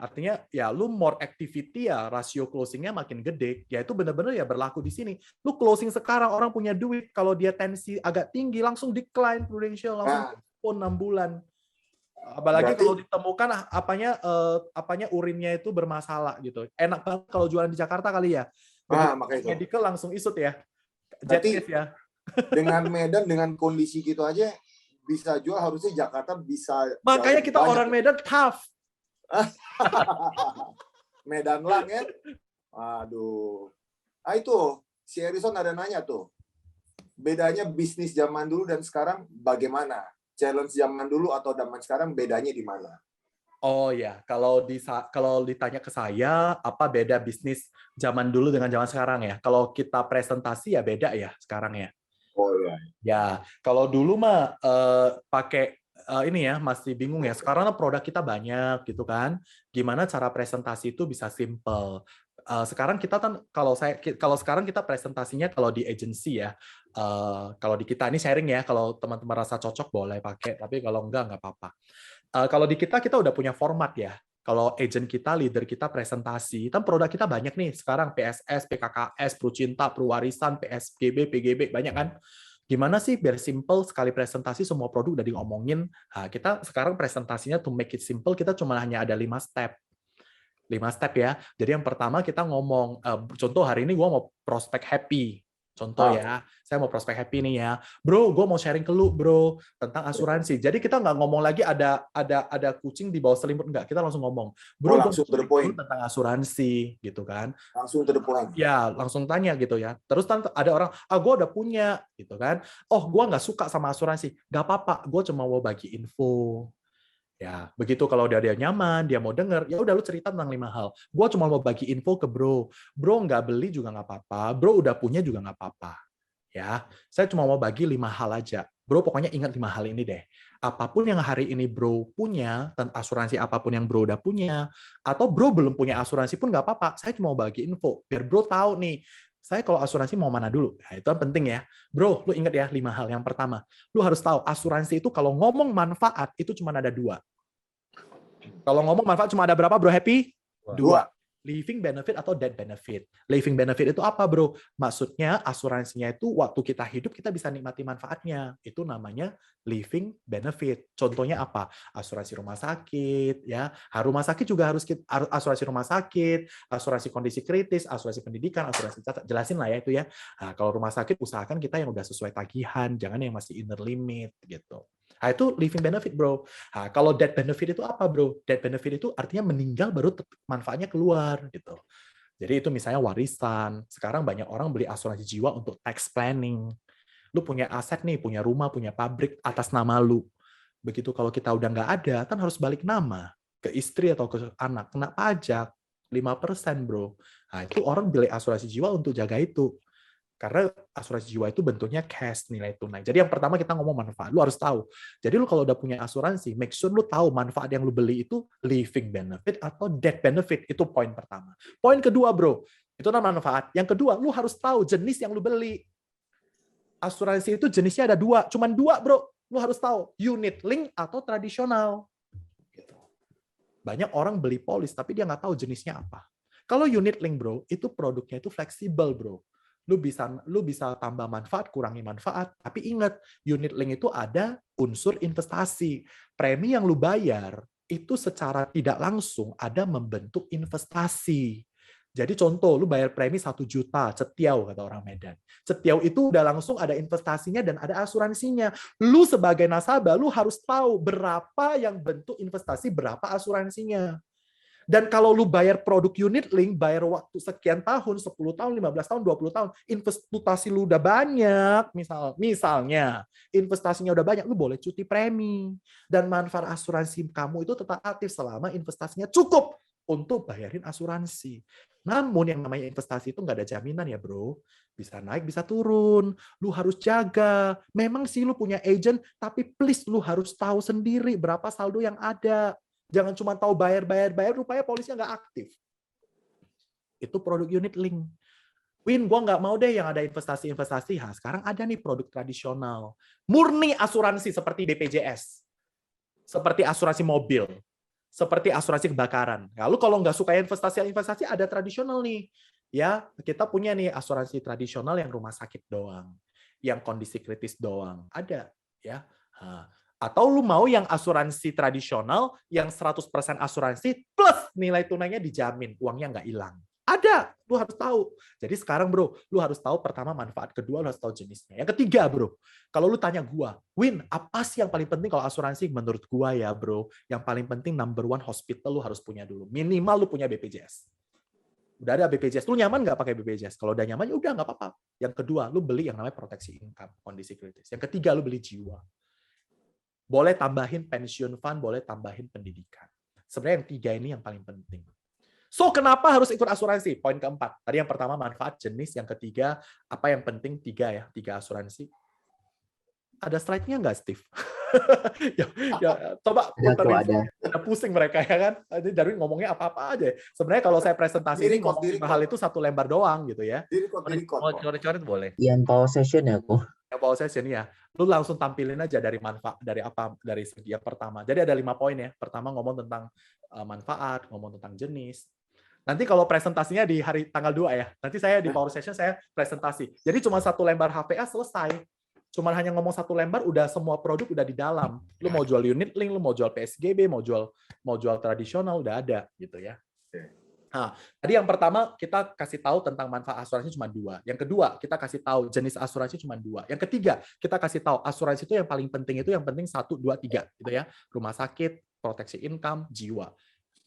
Artinya ya lu more activity ya rasio closingnya makin gede. Ya itu benar-benar ya berlaku di sini. Lu closing sekarang orang punya duit, kalau dia tensi agak tinggi langsung decline Prudential, langsung pun 6 bulan. Apalagi kalau ditemukan apanya urinnya itu bermasalah gitu. Enak banget kalau jualan di Jakarta kali ya. Makanya medical langsung isut ya. Jet case ya. Dengan Medan dengan kondisi gitu aja bisa jual, harusnya Jakarta bisa. Makanya kita orang Medan tough. Medan lang ya. Aduh. Itu si Erison ada nanya tuh. Bedanya bisnis zaman dulu dan sekarang bagaimana? Challenge zaman dulu atau zaman sekarang bedanya di mana? Oh ya, kalau ditanya ke saya apa beda bisnis zaman dulu dengan zaman sekarang ya? Kalau kita presentasi ya beda ya sekarang ya. Oh ya. Ya, kalau dulu mah pakai ini ya masih bingung ya. Sekarang produk kita banyak gitu kan. Gimana cara presentasi itu bisa simple. Sekarang kita kan kalau sekarang kita presentasinya kalau di agency ya. Kalau di kita ini sharing ya. Kalau teman-teman rasa cocok boleh pakai. Tapi kalau enggak apa-apa. Kalau di kita udah punya format ya. Kalau agent kita, leader kita presentasi, kan produk kita banyak nih sekarang, PSS, PKKS, Prucinta, Pruwarisan, PSGB, PGB, banyak kan? Gimana sih biar simple, sekali presentasi semua produk udah diomongin. Nah, kita sekarang presentasinya to make it simple, kita cuma hanya ada 5 step. 5 step ya. Jadi yang pertama kita ngomong, contoh hari ini gue mau prospek happy. Contoh ya, saya mau prospek happy nih ya, bro, gue mau sharing ke lu bro tentang asuransi. Jadi kita nggak ngomong lagi ada kucing di bawah selimut, nggak. Kita langsung ngomong, bro, langsung to the point tentang asuransi gitu kan. Langsung to the point. Ya, langsung tanya gitu ya. Terus ada orang, gue udah punya gitu kan. Oh, gue nggak suka sama asuransi, nggak apa-apa, gue cuma mau bagi info. Ya, begitu kalau dia nyaman, dia mau denger, ya udah lu cerita tentang 5 hal. Gua cuma mau bagi info ke bro. Bro nggak beli juga nggak apa-apa. Bro udah punya juga nggak apa-apa. Ya, saya cuma mau bagi 5 hal aja. Bro pokoknya ingat 5 hal ini deh. Apapun yang hari ini bro punya, tentang asuransi apapun yang bro udah punya, atau bro belum punya asuransi pun nggak apa-apa. Saya cuma mau bagi info, biar bro tahu nih. Saya kalau asuransi mau mana dulu? Nah, itu kan penting ya. Bro, lu ingat ya 5 hal. Yang pertama, lu harus tahu asuransi itu kalau ngomong manfaat itu cuma ada 2. Kalau ngomong manfaat cuma ada berapa, bro? Happy? Dua. Living benefit atau death benefit. Living benefit itu apa, bro? Maksudnya asuransinya itu waktu kita hidup kita bisa nikmati manfaatnya. Itu namanya living benefit. Contohnya apa? Asuransi rumah sakit, ya. Rumah sakit juga harus asuransi rumah sakit, asuransi kondisi kritis, asuransi pendidikan, asuransi cacat. Jelasin lah ya itu ya. Nah, kalau rumah sakit usahakan kita yang udah sesuai tagihan, jangan yang masih inner limit gitu. Nah, itu living benefit, bro. Nah, kalau death benefit itu apa, bro? Death benefit itu artinya meninggal baru manfaatnya keluar, gitu. Jadi itu misalnya warisan. Sekarang banyak orang beli asuransi jiwa untuk tax planning. Lu punya aset nih, punya rumah, punya pabrik atas nama lu. Begitu kalau kita udah nggak ada, kan harus balik nama ke istri atau ke anak. Kena pajak 5%, bro. Nah, itu orang beli asuransi jiwa untuk jaga itu. Karena asuransi jiwa itu bentuknya cash, nilai tunai. Jadi yang pertama kita ngomong manfaat, lu harus tahu. Jadi lu kalau udah punya asuransi, make sure lu tahu manfaat yang lu beli itu living benefit atau death benefit. Itu poin pertama. Poin kedua, bro, itu namanya manfaat. Yang kedua, lu harus tahu jenis yang lu beli. Asuransi itu jenisnya ada dua, cuman dua, bro. Lu harus tahu, unit link atau tradisional. Banyak orang beli polis, tapi dia nggak tahu jenisnya apa. Kalau unit link, bro, itu produknya itu fleksibel, bro. Lu bisa tambah manfaat, kurangi manfaat. Tapi ingat, unit link itu ada unsur investasi. Premi yang lu bayar itu secara tidak langsung ada membentuk investasi. Jadi contoh, lu bayar premi 1 juta, cetiau kata orang Medan. Cetiau itu udah langsung ada investasinya dan ada asuransinya. Lu sebagai nasabah, lu harus tahu berapa yang bentuk investasi, berapa asuransinya. Dan kalau lu bayar produk unit link, bayar waktu sekian tahun, 10 tahun, 15 tahun, 20 tahun, investasi lu udah banyak, misalnya investasinya udah banyak, lu boleh cuti premi. Dan manfaat asuransi kamu itu tetap aktif selama investasinya cukup untuk bayarin asuransi. Namun yang namanya investasi itu nggak ada jaminan ya, bro. Bisa naik, bisa turun. Lu harus jaga. Memang sih lu punya agent, tapi please lu harus tahu sendiri berapa saldo yang ada. Jangan cuma tahu bayar, rupanya polisnya nggak aktif. Itu produk unit link. Win, gue nggak mau deh yang ada investasi-investasi. Sekarang ada nih produk tradisional. Murni asuransi seperti BPJS. Seperti asuransi mobil. Seperti asuransi kebakaran. Lalu kalau nggak suka investasi, ada tradisional nih. Ya, kita punya nih asuransi tradisional yang rumah sakit doang. Yang kondisi kritis doang. Ada. Ya. Atau lu mau yang asuransi tradisional, yang 100% asuransi, plus nilai tunainya dijamin, uangnya nggak hilang. Ada, lu harus tahu. Jadi sekarang, bro, lu harus tahu pertama manfaat, kedua lu harus tahu jenisnya. Yang ketiga, bro, kalau lu tanya gua, Win, apa sih yang paling penting kalau asuransi? Menurut gua ya, bro, yang paling penting number one hospital lu harus punya dulu. Minimal lu punya BPJS. Udah ada BPJS, lu nyaman nggak pakai BPJS? Kalau udah nyaman, ya udah nggak apa-apa. Yang kedua, lu beli yang namanya proteksi income, kondisi kritis. Yang ketiga, lu beli jiwa. Boleh tambahin pensiun fund, boleh tambahin pendidikan. Sebenarnya yang tiga ini yang paling penting. So, kenapa harus ikut asuransi? Poin keempat. Tadi yang pertama manfaat, jenis. Yang ketiga, apa yang penting? Tiga asuransi. Ada slide-nya nggak, Steve? Coba puterin. Ada pusing mereka ya kan. Jadi Darwin ngomongnya apa-apa aja. Sebenarnya kalau saya presentasi ini ngomong hal itu 1 lembar doang gitu ya. Mau coret-coret boleh. Yang power session ya, kok. Yang power session ya. Lu langsung tampilin aja dari manfaat, dari segi yang pertama. Jadi ada 5 poin ya. Pertama ngomong tentang manfaat, ngomong tentang jenis. Nanti kalau presentasinya di hari tanggal 2 ya. Nanti saya di power session saya presentasi. Jadi cuma 1 lembar HVA selesai. Cuman hanya ngomong 1 lembar, udah semua produk udah di dalam. Lu mau jual unit link, lu mau jual PSGB, mau jual tradisional, udah ada gitu ya. Nah, tadi yang pertama kita kasih tahu tentang manfaat asuransi cuma 2. Yang kedua, kita kasih tahu jenis asuransi cuma 2. Yang ketiga, kita kasih tahu asuransi itu yang paling penting itu yang penting 1, 2, 3 gitu ya. Rumah sakit, proteksi income, jiwa.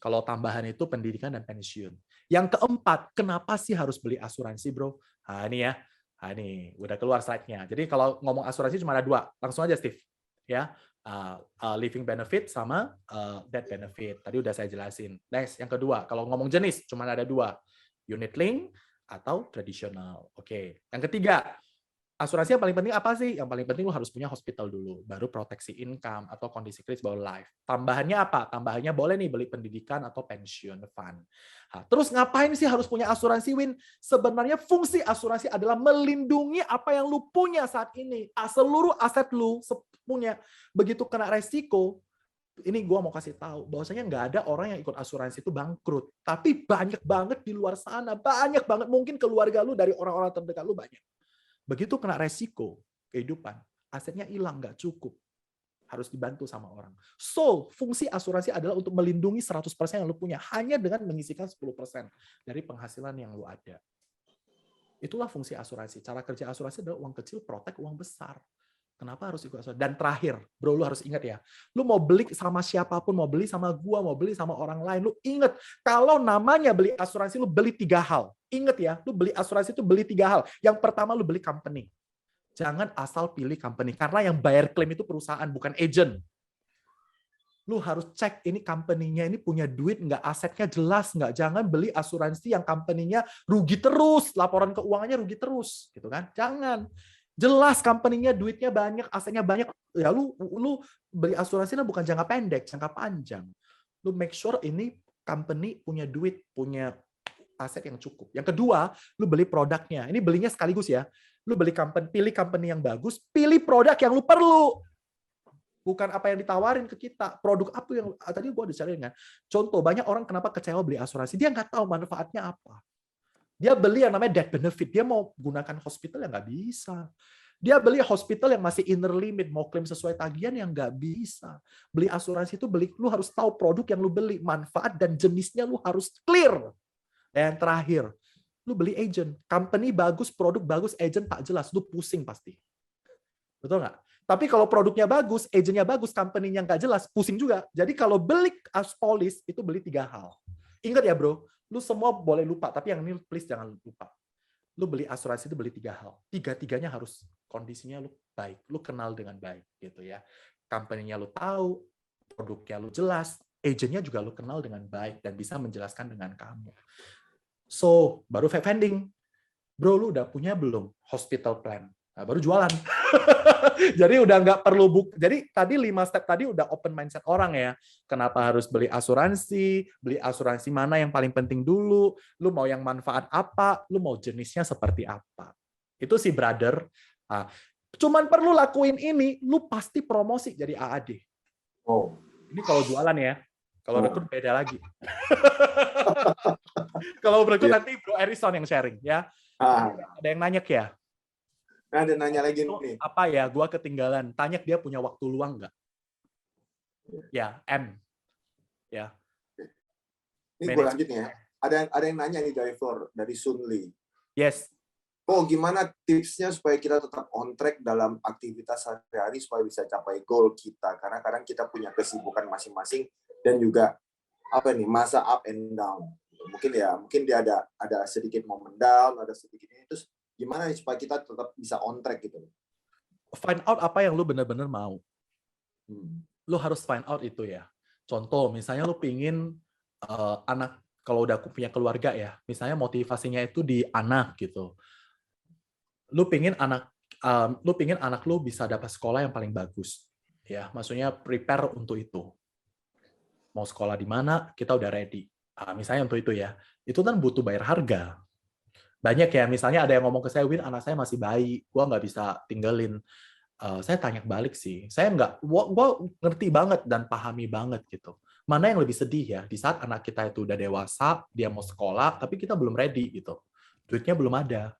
Kalau tambahan itu pendidikan dan pensiun. Yang keempat, kenapa sih harus beli asuransi, bro? Nah, ini ya. Nah, ini udah keluar slide-nya. Jadi kalau ngomong asuransi cuma ada 2. Langsung aja, Steve. Ya. Living benefit sama death benefit. Tadi udah saya jelasin. Next, yang kedua, kalau ngomong jenis cuma ada 2. Unit link atau tradisional. Oke. Yang ketiga, asuransi yang paling penting apa sih? Yang paling penting lu harus punya hospital dulu, baru proteksi income atau kondisi kritis baru life. Tambahannya apa? Tambahannya boleh nih beli pendidikan atau pensiun fund. Nah, terus ngapain sih harus punya asuransi, Win? Sebenarnya fungsi asuransi adalah melindungi apa yang lu punya saat ini. Seluruh aset lu punya. Begitu kena resiko, ini gue mau kasih tahu bahwasanya nggak ada orang yang ikut asuransi itu bangkrut. Tapi banyak banget di luar sana, banyak banget, mungkin keluarga lu dari orang-orang terdekat lu banyak. Begitu kena resiko kehidupan, asetnya hilang, nggak cukup. Harus dibantu sama orang. So, fungsi asuransi adalah untuk melindungi 100% yang lu punya hanya dengan menyisihkan 10% dari penghasilan yang lu ada. Itulah fungsi asuransi. Cara kerja asuransi adalah uang kecil protect uang besar. Kenapa harus ikut asuransi? Dan terakhir, bro, lu harus ingat ya. Lu mau beli sama siapapun, mau beli sama gua, mau beli sama orang lain, lu ingat kalau namanya beli asuransi, lu beli 3 hal. Ingat ya, lu beli asuransi itu beli 3 hal. Yang pertama, lu beli company. Jangan asal pilih company, karena yang bayar klaim itu perusahaan, bukan agent. Lu harus cek ini company-nya ini punya duit nggak, asetnya jelas nggak. Jangan beli asuransi yang company-nya rugi terus, laporan keuangannya rugi terus, gitu kan? Jangan. Jelas company-nya duitnya banyak, asetnya banyak. Ya lu beli asuransinya bukan jangka pendek, jangka panjang. Lu make sure ini company punya duit, punya aset yang cukup. Yang kedua, lu beli produknya. Ini belinya sekaligus ya. Lu beli company, pilih company yang bagus, pilih produk yang lu perlu. Bukan apa yang ditawarin ke kita. Produk apa yang tadi gua dicariin kan. Contoh, banyak orang kenapa kecewa beli asuransi, dia nggak tahu manfaatnya apa. Dia beli yang namanya death benefit, dia mau gunakan hospital yang nggak bisa. Dia beli hospital yang masih inner limit, mau klaim sesuai tagihan yang nggak bisa. Beli asuransi itu lu harus tahu produk yang lu beli, manfaat dan jenisnya lu harus clear. Dan terakhir, lu beli agent. Company bagus, produk bagus, agent tak jelas, lu pusing pasti. Betul nggak? Tapi kalau produknya bagus, agentnya bagus, company-nya nggak jelas, pusing juga. Jadi kalau beli polis, itu beli 3 hal. Ingat ya bro, lu semua boleh lupa, tapi yang ini please jangan lupa. Lu beli asuransi itu beli 3 hal. 3-tiganya harus kondisinya lu baik, lu kenal dengan baik gitu ya. Company-nya lu tahu, produknya lu jelas, agentnya juga lu kenal dengan baik dan bisa menjelaskan dengan kamu. So, baru vending. Bro, lu udah punya belum hospital plan? Nah, baru jualan. Jadi udah nggak perlu Jadi tadi 5 step tadi udah open mindset orang ya. Kenapa harus beli asuransi mana yang paling penting dulu, lu mau yang manfaat apa, lu mau jenisnya seperti apa. Itu sih brother. Nah, cuman perlu lakuin ini, lu pasti promosi jadi AAD. Oh. Ini kalau jualan ya. Kalau rekrut beda lagi. Kalau rekrut nanti Bro Erison yang sharing ya. Ada yang nanya ya? Nah, ada nanya lagi nih. Apa ya, gua ketinggalan. Tanya dia punya waktu luang nggak? Ya, M. Ya. Ini gue lanjut ya. Ada yang nanya nih dari Sunli. Yes. Oh, gimana tipsnya supaya kita tetap on track dalam aktivitas sehari-hari supaya bisa capai goal kita? Karena kadang kita punya kesibukan masing-masing dan juga masa up and down. Mungkin dia ada sedikit momen down, ada sedikit ini, terus gimana nih supaya kita tetap bisa on track gitu? Find out apa yang lu benar-benar mau. Lu harus find out itu ya. Contoh, misalnya lu pingin anak, kalau udah punya keluarga ya, misalnya motivasinya itu di anak gitu. Lu pingin anak lu bisa dapat sekolah yang paling bagus. Ya, maksudnya prepare untuk itu. Mau sekolah di mana, kita udah ready. Misalnya untuk itu ya. Itu kan butuh bayar harga. Banyak ya, misalnya ada yang ngomong ke saya, Win, anak saya masih bayi, gue nggak bisa tinggalin. Saya tanya balik sih, gue ngerti banget dan pahami banget gitu. Mana yang lebih sedih ya, di saat anak kita itu udah dewasa, dia mau sekolah, tapi kita belum ready gitu. Duitnya belum ada.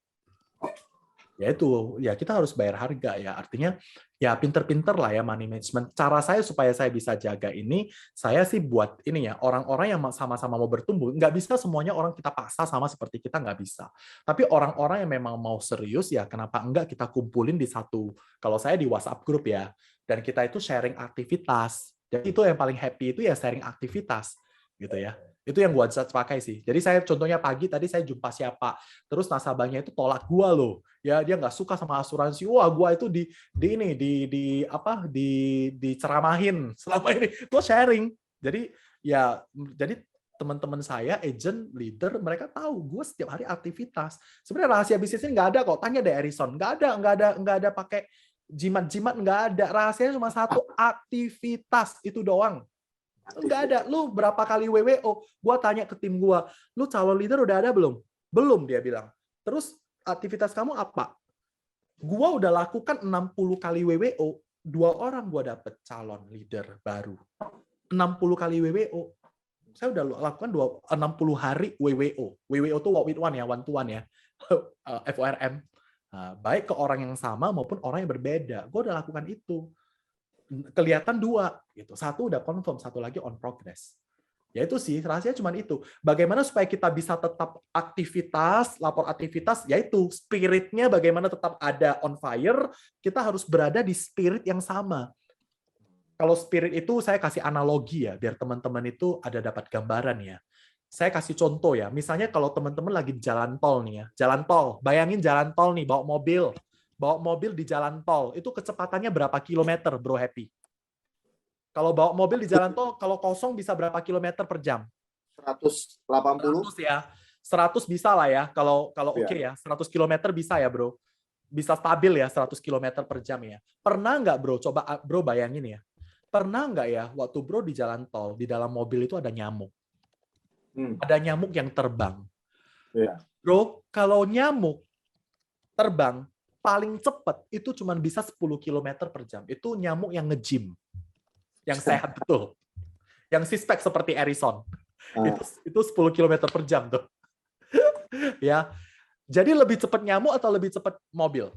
Ya itu, ya kita harus bayar harga ya. Artinya ya pinter-pinter lah ya money management. Cara saya supaya saya bisa jaga ini, saya sih buat ini ya, orang-orang yang sama-sama mau bertumbuh, nggak bisa semuanya orang kita paksa sama seperti kita, nggak bisa. Tapi orang-orang yang memang mau serius ya, kenapa enggak kita kumpulin di satu, kalau saya di WhatsApp group ya, dan kita itu sharing aktivitas. Jadi itu yang paling happy itu ya sharing aktivitas gitu ya. Itu yang gua pakai sih. Jadi saya contohnya pagi tadi saya jumpa siapa, terus nasabahnya itu tolak gua loh. Ya dia nggak suka sama asuransi. Wah, gua itu diceramahin selama ini. Gua sharing. Jadi teman-teman saya, agent, leader, mereka tahu gue setiap hari aktivitas. Sebenarnya rahasia bisnisnya nggak ada kok. Tanya deh Erison, nggak ada pakai jimat-jimat, nggak ada. Rahasianya cuma satu, aktivitas itu doang. Nggak ada. Lu berapa kali WWO? Gua tanya ke tim gua, lu calon leader udah ada belum? Belum, dia bilang. Terus aktivitas kamu apa? Gua udah lakukan 60 kali WWO. 2 orang gue dapet calon leader baru. 60 kali WWO. Saya udah lakukan 60 hari WWO. WWO itu walk with one ya, one to one ya. FORM. Nah, baik ke orang yang sama maupun orang yang berbeda. Gue udah lakukan itu. Kelihatan 2 gitu. 1 udah confirm, 1 lagi on progress. Ya itu sih, rahasianya cuma itu. Bagaimana supaya kita bisa tetap aktivitas, lapor aktivitas, yaitu spiritnya bagaimana tetap ada on fire, kita harus berada di spirit yang sama. Kalau spirit itu saya kasih analogi ya, biar teman-teman itu ada dapat gambaran ya. Saya kasih contoh ya, misalnya kalau teman-teman lagi di jalan tol nih ya, jalan tol, bayangin jalan tol nih, bawa mobil di jalan tol, itu kecepatannya berapa kilometer, Bro Happy? Kalau bawa mobil di jalan tol, kalau kosong bisa berapa kilometer per jam? 180. 100 ya. 100 bisa lah ya. Kalau oke ya, 100 kilometer bisa ya, Bro. Bisa stabil ya 100 kilometer per jam ya. Pernah nggak, Bro? Coba Bro bayangin ya. Pernah nggak ya waktu Bro di jalan tol, di dalam mobil itu ada nyamuk. Ada nyamuk yang terbang. Bro, kalau nyamuk terbang, paling cepat itu cuma bisa 10 km per jam. Itu nyamuk yang nge-gym. Yang sehat betul. Yang suspek seperti Harrison. Itu 10 km per jam tuh. Ya. Jadi lebih cepat nyamuk atau lebih cepat mobil?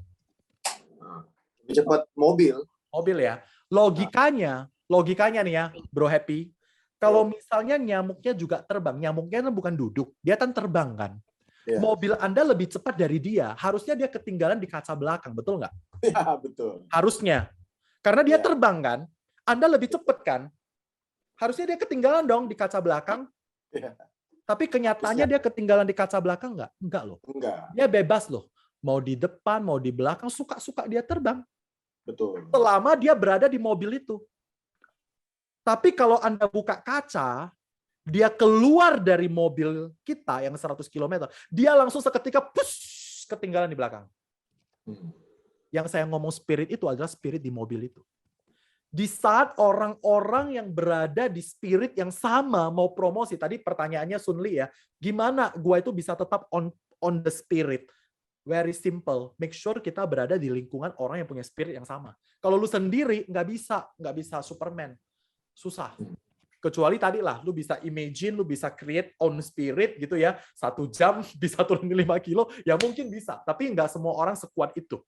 Lebih cepat mobil. Mobil ya. Logikanya nih ya, Bro Happy. Kalau misalnya nyamuknya juga terbang, nyamuknya kan bukan duduk, dia kan terbang kan. Mobil Anda lebih cepat dari dia, harusnya dia ketinggalan di kaca belakang, betul nggak? Ya, betul. Harusnya. Karena dia terbang kan. Anda lebih cepat kan? Harusnya dia ketinggalan dong di kaca belakang. Tapi kenyataannya dia ketinggalan di kaca belakang nggak? Enggak loh. Enggak. Dia bebas loh. Mau di depan, mau di belakang, suka-suka dia terbang. Betul. Selama dia berada di mobil itu. Tapi kalau Anda buka kaca, dia keluar dari mobil kita yang 100 km, dia langsung seketika push, ketinggalan di belakang. Yang saya ngomong spirit itu adalah spirit di mobil itu. Di saat orang-orang yang berada di spirit yang sama mau promosi, tadi pertanyaannya Sunli ya, gimana gua itu bisa tetap on the spirit? Very simple, make sure kita berada di lingkungan orang yang punya spirit yang sama. Kalau lu sendiri nggak bisa Superman, susah. Kecuali tadi lah, lu bisa imagine, lu bisa create own spirit gitu ya, 1 jam bisa turun 5 kilo, ya mungkin bisa, tapi nggak semua orang sekuat itu.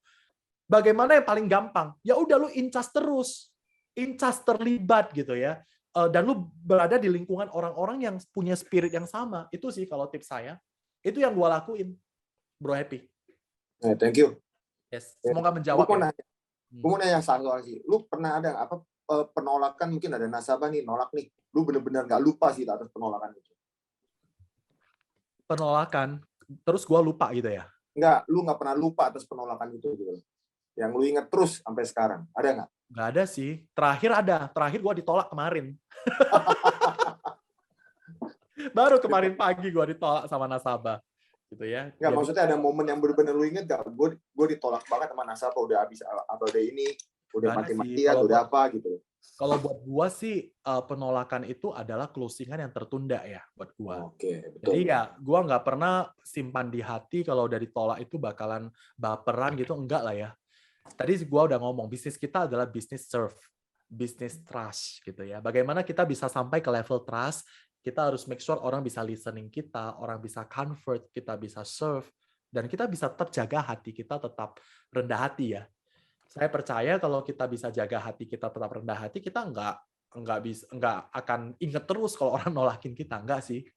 Bagaimana yang paling gampang? Ya udah lu incas terus. Incas terlibat gitu ya, dan lu berada di lingkungan orang-orang yang punya spirit yang sama. Itu sih kalau tips saya. Itu yang gua lakuin, Bro Happy. Thank you. Yes, semoga menjawab. Gue mau nanya satu lagi. Lu pernah ada apa penolakan, mungkin ada nasabah nih nolak nih. Lu bener-bener nggak lupa sih atas penolakan itu. Penolakan, terus gua lupa gitu ya? Enggak, lu nggak pernah lupa atas penolakan itu gitu. Yang lu inget terus sampai sekarang. Ada nggak? Nggak ada sih. Terakhir gue ditolak kemarin. Baru kemarin pagi gue ditolak sama nasabah. Gitu ya. Nggak, maksudnya ada momen yang benar-benar lu inget nggak? Gue ditolak banget sama nasabah, udah habis, atau udah ini, udah mati-matian, udah apa gitu. Kalau buat gue sih, penolakan itu adalah closingan yang tertunda ya buat gue. Oke, betul. Jadi ya gue nggak pernah simpan di hati kalau udah ditolak itu bakalan baperan gitu, enggak lah ya. Tadi gue udah ngomong, bisnis kita adalah bisnis serve, bisnis trust gitu ya. Bagaimana kita bisa sampai ke level trust, kita harus make sure orang bisa listening kita, orang bisa convert, kita bisa serve, dan kita bisa tetap jaga hati kita tetap rendah hati ya. Saya percaya kalau kita bisa jaga hati kita tetap rendah hati, kita nggak akan inget terus kalau orang nolakin kita, enggak sih.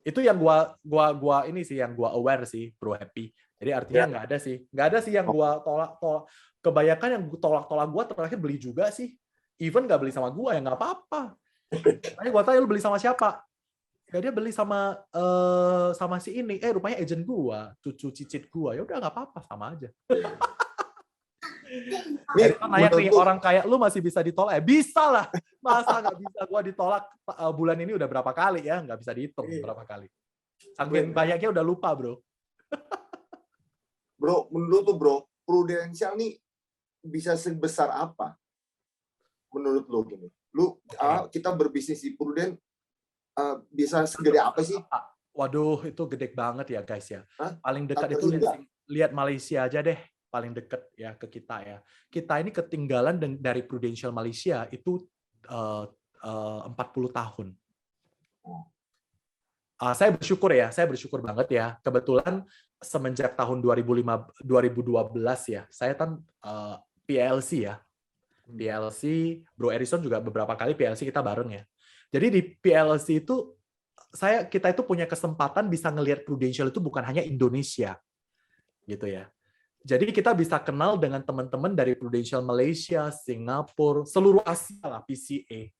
Itu yang gua ini sih yang gua aware sih, Bro Happy. Jadi artinya nggak ada sih yang gua tolak. Kebanyakan yang tolak gua terakhir beli juga sih. Even nggak beli sama gua ya nggak apa-apa. Tanya gua tanya lu beli sama siapa? Ya dia beli sama si ini. Rupanya agent gua, cucu cicit gua. Ya udah nggak apa-apa, sama aja. Nanya nih, orang kayak lu masih bisa ditolak? Bisa lah. Masa nggak bisa? Gua ditolak bulan ini udah berapa kali ya? Nggak bisa dihitung berapa kali. Saking banyaknya udah lupa, bro. Bro, menurut lu bro, Prudential nih bisa sebesar apa? Menurut lu gini? Kita berbisnis di Prudent bisa segede apa sih? Waduh, itu gede banget ya guys ya. Hah? Paling dekat itu lihat Malaysia aja deh. paling dekat ya ke kita ya. Kita ini ketinggalan dari Prudential Malaysia itu 40 tahun. Saya bersyukur banget ya. Kebetulan semenjak tahun 2012 ya, saya kan PLC ya. PLC, Bro Erison juga beberapa kali PLC kita bareng ya. Jadi di PLC itu kita itu punya kesempatan bisa ngelihat Prudential itu bukan hanya Indonesia gitu ya. Jadi kita bisa kenal dengan teman-teman dari Prudential Malaysia, Singapura, seluruh Asia lah, PCA.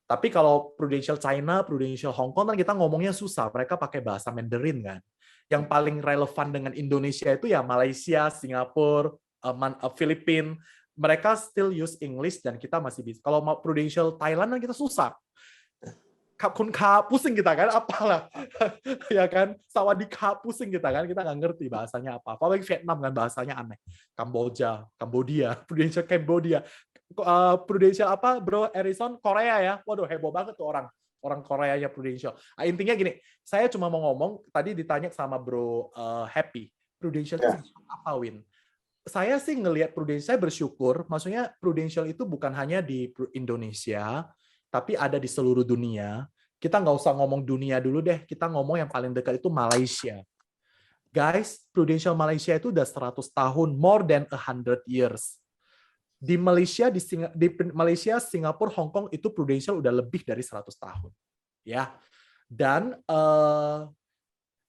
Tapi kalau Prudential China, Prudential Hong Kong kan kita ngomongnya susah, mereka pakai bahasa Mandarin kan. Yang paling relevan dengan Indonesia itu ya Malaysia, Singapura, Filipina, mereka still use English dan kita masih bisa. Kalau mau Prudential Thailand kan kita susah. Kun ka pusing kita kan, apalah ya kan, sawadika pusing kita kan, kita nggak ngerti bahasanya apa. Apalagi Vietnam kan bahasanya aneh. Kamboja, Prudential Cambodia, Prudential apa, Bro Erison, Korea ya, waduh heboh banget tuh orang Korea ya Prudential. Intinya gini, saya cuma mau ngomong, tadi ditanya sama Bro Happy, Prudential itu apa Win? Saya sih ngelihat Prudential, saya bersyukur, maksudnya Prudential itu bukan hanya di Indonesia, tapi ada di seluruh dunia. Kita nggak usah ngomong dunia dulu deh, kita ngomong yang paling dekat itu Malaysia. Guys, Prudential Malaysia itu udah 100 tahun, more than 100 years. Di Malaysia, Malaysia, Singapura, Hong Kong itu Prudential udah lebih dari 100 tahun. Ya. Dan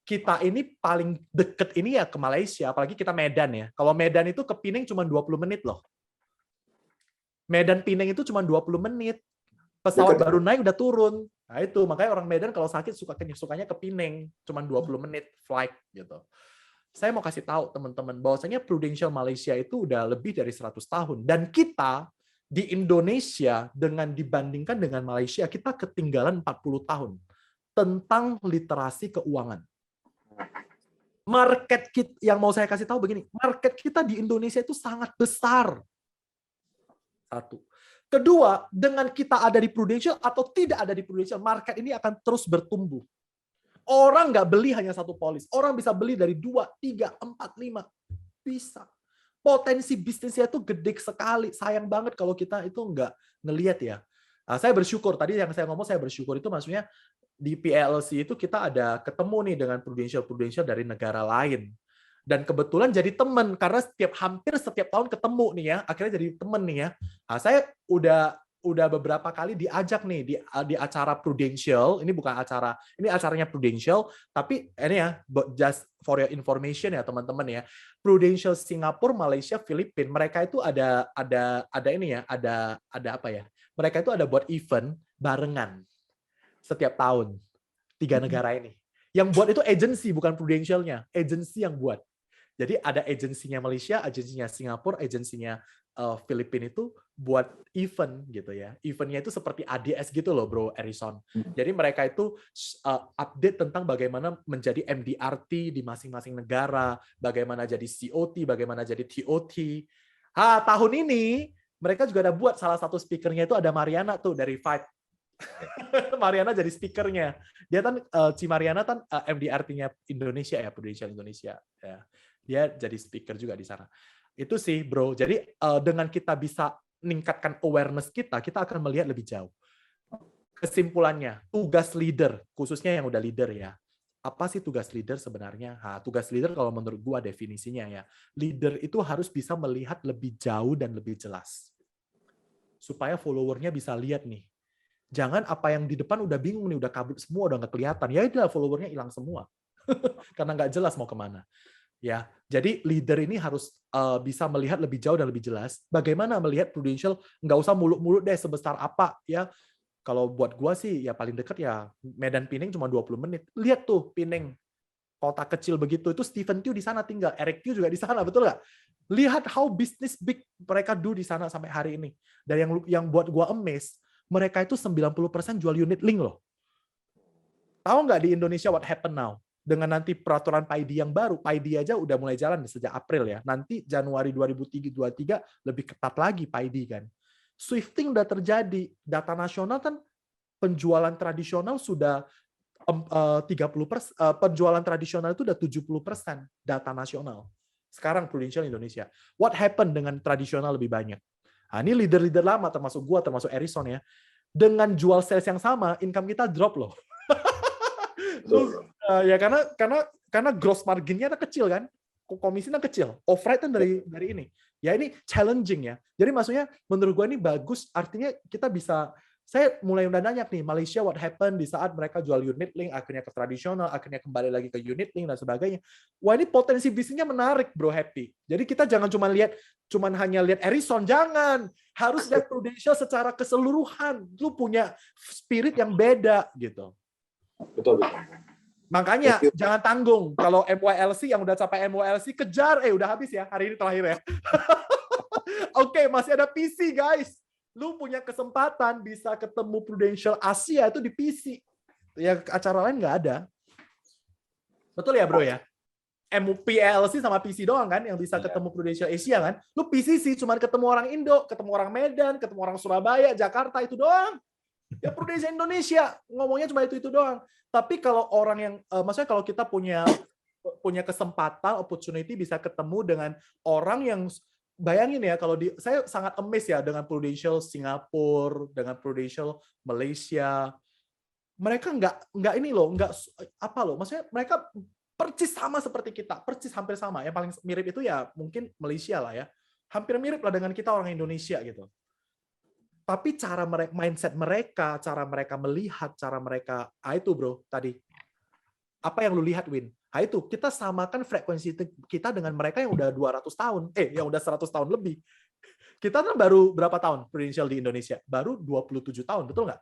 kita ini paling deket ini ya ke Malaysia, apalagi kita Medan ya. Kalau Medan itu ke Penang cuma 20 menit loh. Medan Penang itu cuma 20 menit. Pesawat baru naik udah turun. Nah itu, makanya orang Medan kalau sakit sukanya ke Penang, cuma 20 menit flight gitu. Saya mau kasih tahu teman-teman bahwasanya Prudential Malaysia itu udah lebih dari 100 tahun dan kita di Indonesia dibandingkan dengan Malaysia kita ketinggalan 40 tahun tentang literasi keuangan. Market kita, yang mau saya kasih tahu begini, market kita di Indonesia itu sangat besar. Satu. Kedua, dengan kita ada di Prudential atau tidak ada di Prudential, market ini akan terus bertumbuh. Orang nggak beli hanya satu polis. Orang bisa beli dari 2, 3, 4, 5. Bisa. Potensi bisnisnya itu gede sekali. Sayang banget kalau kita itu nggak ngelihat ya. Nah, saya bersyukur. Tadi yang saya ngomong saya bersyukur itu maksudnya di PLC itu kita ada ketemu nih dengan Prudential dari negara lain. Dan kebetulan jadi teman karena hampir setiap tahun ketemu nih ya, akhirnya jadi teman nih ya. Nah, saya udah beberapa kali diajak nih di acara Prudential. Ini bukan acara, ini acaranya Prudential, tapi ini ya just for your information ya teman-teman ya. Prudential Singapura, Malaysia, Filipina, mereka itu ada ini ya, ada apa ya? Mereka itu ada buat event barengan setiap tahun 3 negara ini. Yang buat itu agency bukan Prudential-nya, agency yang buat. Jadi ada agensinya Malaysia, agensinya Singapura, agensinya Filipina itu buat event gitu ya. Eventnya itu seperti ADS gitu loh, Bro Erison. Jadi mereka itu update tentang bagaimana menjadi MDRT di masing-masing negara, bagaimana jadi COT, bagaimana jadi TOT. Tahun ini mereka juga ada buat salah satu speakernya itu ada Mariana tuh dari Fight. Mariana jadi speakernya. Dia kan Ci Mariana kan MDRT-nya Indonesia ya, Prudential Indonesia ya. Dia jadi speaker juga di sana. Itu sih, Bro. Jadi dengan kita bisa meningkatkan awareness kita akan melihat lebih jauh. Kesimpulannya, tugas leader, khususnya yang udah leader ya. Apa sih tugas leader sebenarnya? Tugas leader kalau menurut gua definisinya ya, leader itu harus bisa melihat lebih jauh dan lebih jelas. Supaya followernya bisa lihat nih. Jangan apa yang di depan udah bingung nih, udah kabut semua, udah nggak kelihatan. Ya itulah followernya hilang semua. Karena nggak jelas mau kemana. Ya, jadi leader ini harus bisa melihat lebih jauh dan lebih jelas. Bagaimana melihat Prudential, nggak usah muluk-muluk deh sebesar apa ya. Kalau buat gua sih ya paling dekat ya Medan Penang cuma 20 menit. Lihat tuh Penang, kota kecil begitu. Itu Stephen Tew di sana tinggal, Eric Tew juga di sana, betul nggak? Lihat how business big mereka do di sana sampai hari ini. Dan yang buat gua amazed, mereka itu 90% jual unit link loh. Tahu nggak di Indonesia what happen now? Dengan nanti peraturan PAID yang baru, PAID aja udah mulai jalan sejak April ya. Nanti Januari 2023 lebih ketat lagi PAID kan. Swifting udah terjadi. Data nasional kan penjualan tradisional sudah 30%, penjualan tradisional itu udah 70% data nasional. Sekarang Prudential Indonesia. What happened dengan tradisional lebih banyak? Nah, ini leader-leader lama, termasuk gua, termasuk Erison ya. Dengan jual sales yang sama, income kita drop loh. Ya karena gross marginnya kecil kan, komisinya kecil, overhead kan dari ini. Ya ini challenging ya. Jadi maksudnya menurut gua ini bagus, artinya kita bisa. Saya mulai udah nanya nih, Malaysia what happened di saat mereka jual unit link, akhirnya ke tradisional, akhirnya kembali lagi ke unit link dan sebagainya. Wah ini potensi bisnisnya menarik, bro, Happy. Jadi kita jangan hanya lihat Erison, jangan. Harus lihat Prudential secara keseluruhan. Lu punya spirit yang beda gitu. Betul. Makanya jangan tanggung. Kalau MYLC yang udah capai MYLC, kejar. Udah habis ya, hari ini terakhir ya. Oke, masih ada PC guys. Lu punya kesempatan bisa ketemu Prudential Asia itu di PC. Ya acara lain nggak ada. Betul ya bro ya? PLC sama PC doang kan yang bisa ketemu Prudential Asia kan? Lu PCC cuma ketemu orang Indo, ketemu orang Medan, ketemu orang Surabaya, Jakarta itu doang. Ya Prudential Indonesia ngomongnya cuma itu doang. Tapi kalau orang yang maksudnya kalau kita punya kesempatan, opportunity bisa ketemu dengan orang yang bayangin ya kalau saya sangat amazed ya dengan Prudential Singapura, dengan Prudential Malaysia. Mereka nggak ini loh, nggak apa loh. Maksudnya mereka persis sama seperti kita, persis hampir sama. Yang paling mirip itu ya mungkin Malaysia lah ya. Hampir mirip lah dengan kita orang Indonesia gitu. Tapi cara mereka, mindset mereka, cara mereka melihat, cara mereka, itu bro tadi. Apa yang lu lihat, Win? Nah itu, kita samakan frekuensi kita dengan mereka yang udah 200 tahun. Yang udah 100 tahun lebih. Kita kan baru berapa tahun Prudential di Indonesia? Baru 27 tahun, betul nggak?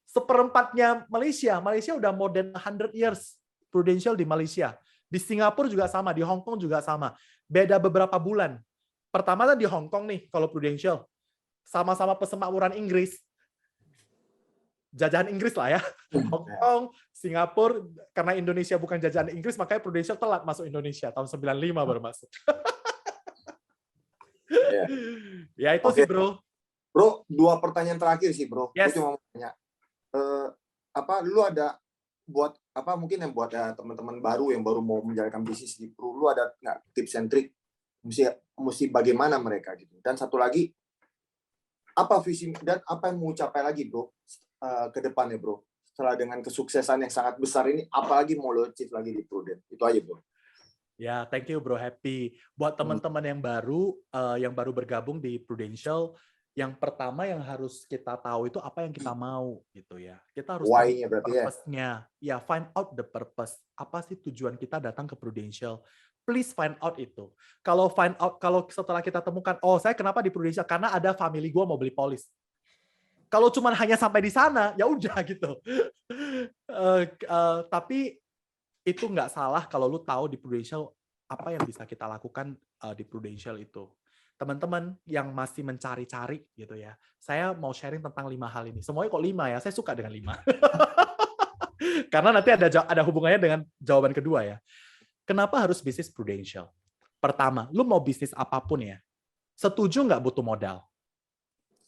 Seperempatnya Malaysia. Malaysia udah more than 100 years Prudential di Malaysia. Di Singapura juga sama, di Hong Kong juga sama. Beda beberapa bulan. Pertama kan di Hong Kong nih, kalau Prudential. Sama-sama pesemakmuran Inggris. Jajahan Inggris lah ya. Hong Kong, Singapura, karena Indonesia bukan jajahan Inggris, makanya Prudential telat masuk Indonesia. Tahun 95 baru masuk. Ya itu sih bro. Bro, 2 pertanyaan terakhir sih bro. Yes. Gue cuma mau tanya. Lu ada buat mungkin yang buat teman-teman baru yang baru mau menjalankan bisnis di Pro, lu ada nggak tips and trick mesti bagaimana mereka gitu. Dan satu lagi, apa visi dan apa yang mau capai lagi bro ke depannya bro, setelah dengan kesuksesan yang sangat besar ini, apalagi mau lo achieve lagi di Prudent? Itu aja bro. Ya, thank you bro, Happy. Buat teman-teman yang baru bergabung di Prudential, yang pertama yang harus kita tahu itu apa yang kita mau gitu ya. Kita harus why-nya berarti purpose-nya. Ya, find out the purpose. Apa sih tujuan kita datang ke Prudential? Please find out itu. Kalau setelah kita temukan, oh saya kenapa di Prudential? Karena ada family gue mau beli polis. Kalau cuma hanya sampai di sana, ya udah gitu. Tapi itu nggak salah kalau lu tahu di Prudential apa yang bisa kita lakukan di Prudential itu. Teman-teman yang masih mencari-cari gitu ya, saya mau sharing tentang 5 hal ini. Semuanya kok 5 ya, saya suka dengan 5. Karena nanti ada hubungannya dengan jawaban kedua ya. Kenapa harus bisnis Prudential? Pertama, lu mau bisnis apapun ya, setuju nggak butuh modal?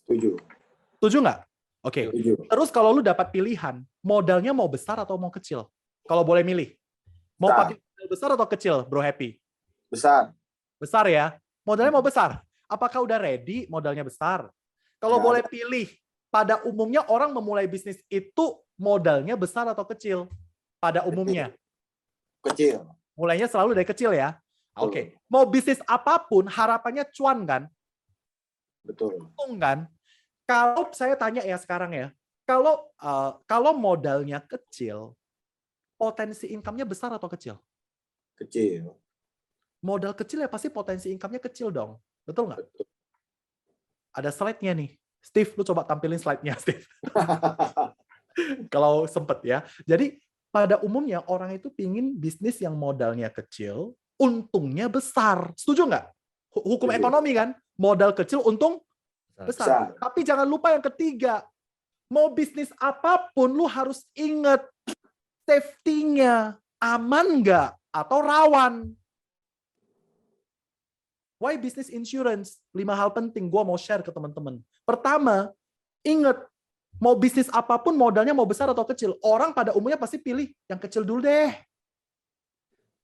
Setuju. Setuju nggak? Oke. Terus kalau lu dapat pilihan, modalnya mau besar atau mau kecil? Kalau boleh milih. Mau pakai modal besar atau kecil, Bro Happy? Besar. Besar ya? Modalnya mau besar. Apakah udah ready modalnya besar? Kalau boleh pilih, pada umumnya orang memulai bisnis itu modalnya besar atau kecil? Pada umumnya. Kecil. Mulainya selalu dari kecil ya? Oke. Mau bisnis apapun, harapannya cuan kan? Betul. Untung kan? Kalau saya tanya ya sekarang ya, kalau modalnya kecil, potensi income-nya besar atau kecil? Kecil. Modal kecil ya pasti potensi income-nya kecil dong. Betul nggak? Betul. Ada slide-nya nih. Steve, lu coba tampilin slide-nya, Steve. Kalau sempet ya. Jadi pada umumnya orang itu pingin bisnis yang modalnya kecil, untungnya besar. Setuju nggak? Hukum ekonomi kan? Modal kecil, untung besar. Tapi jangan lupa yang ketiga. Mau bisnis apapun, lu harus ingat safety-nya. Aman nggak? Atau rawan? Why business insurance? 5 hal penting gue mau share ke teman-teman. Pertama, ingat, mau bisnis apapun modalnya mau besar atau kecil. Orang pada umumnya pasti pilih yang kecil dulu deh.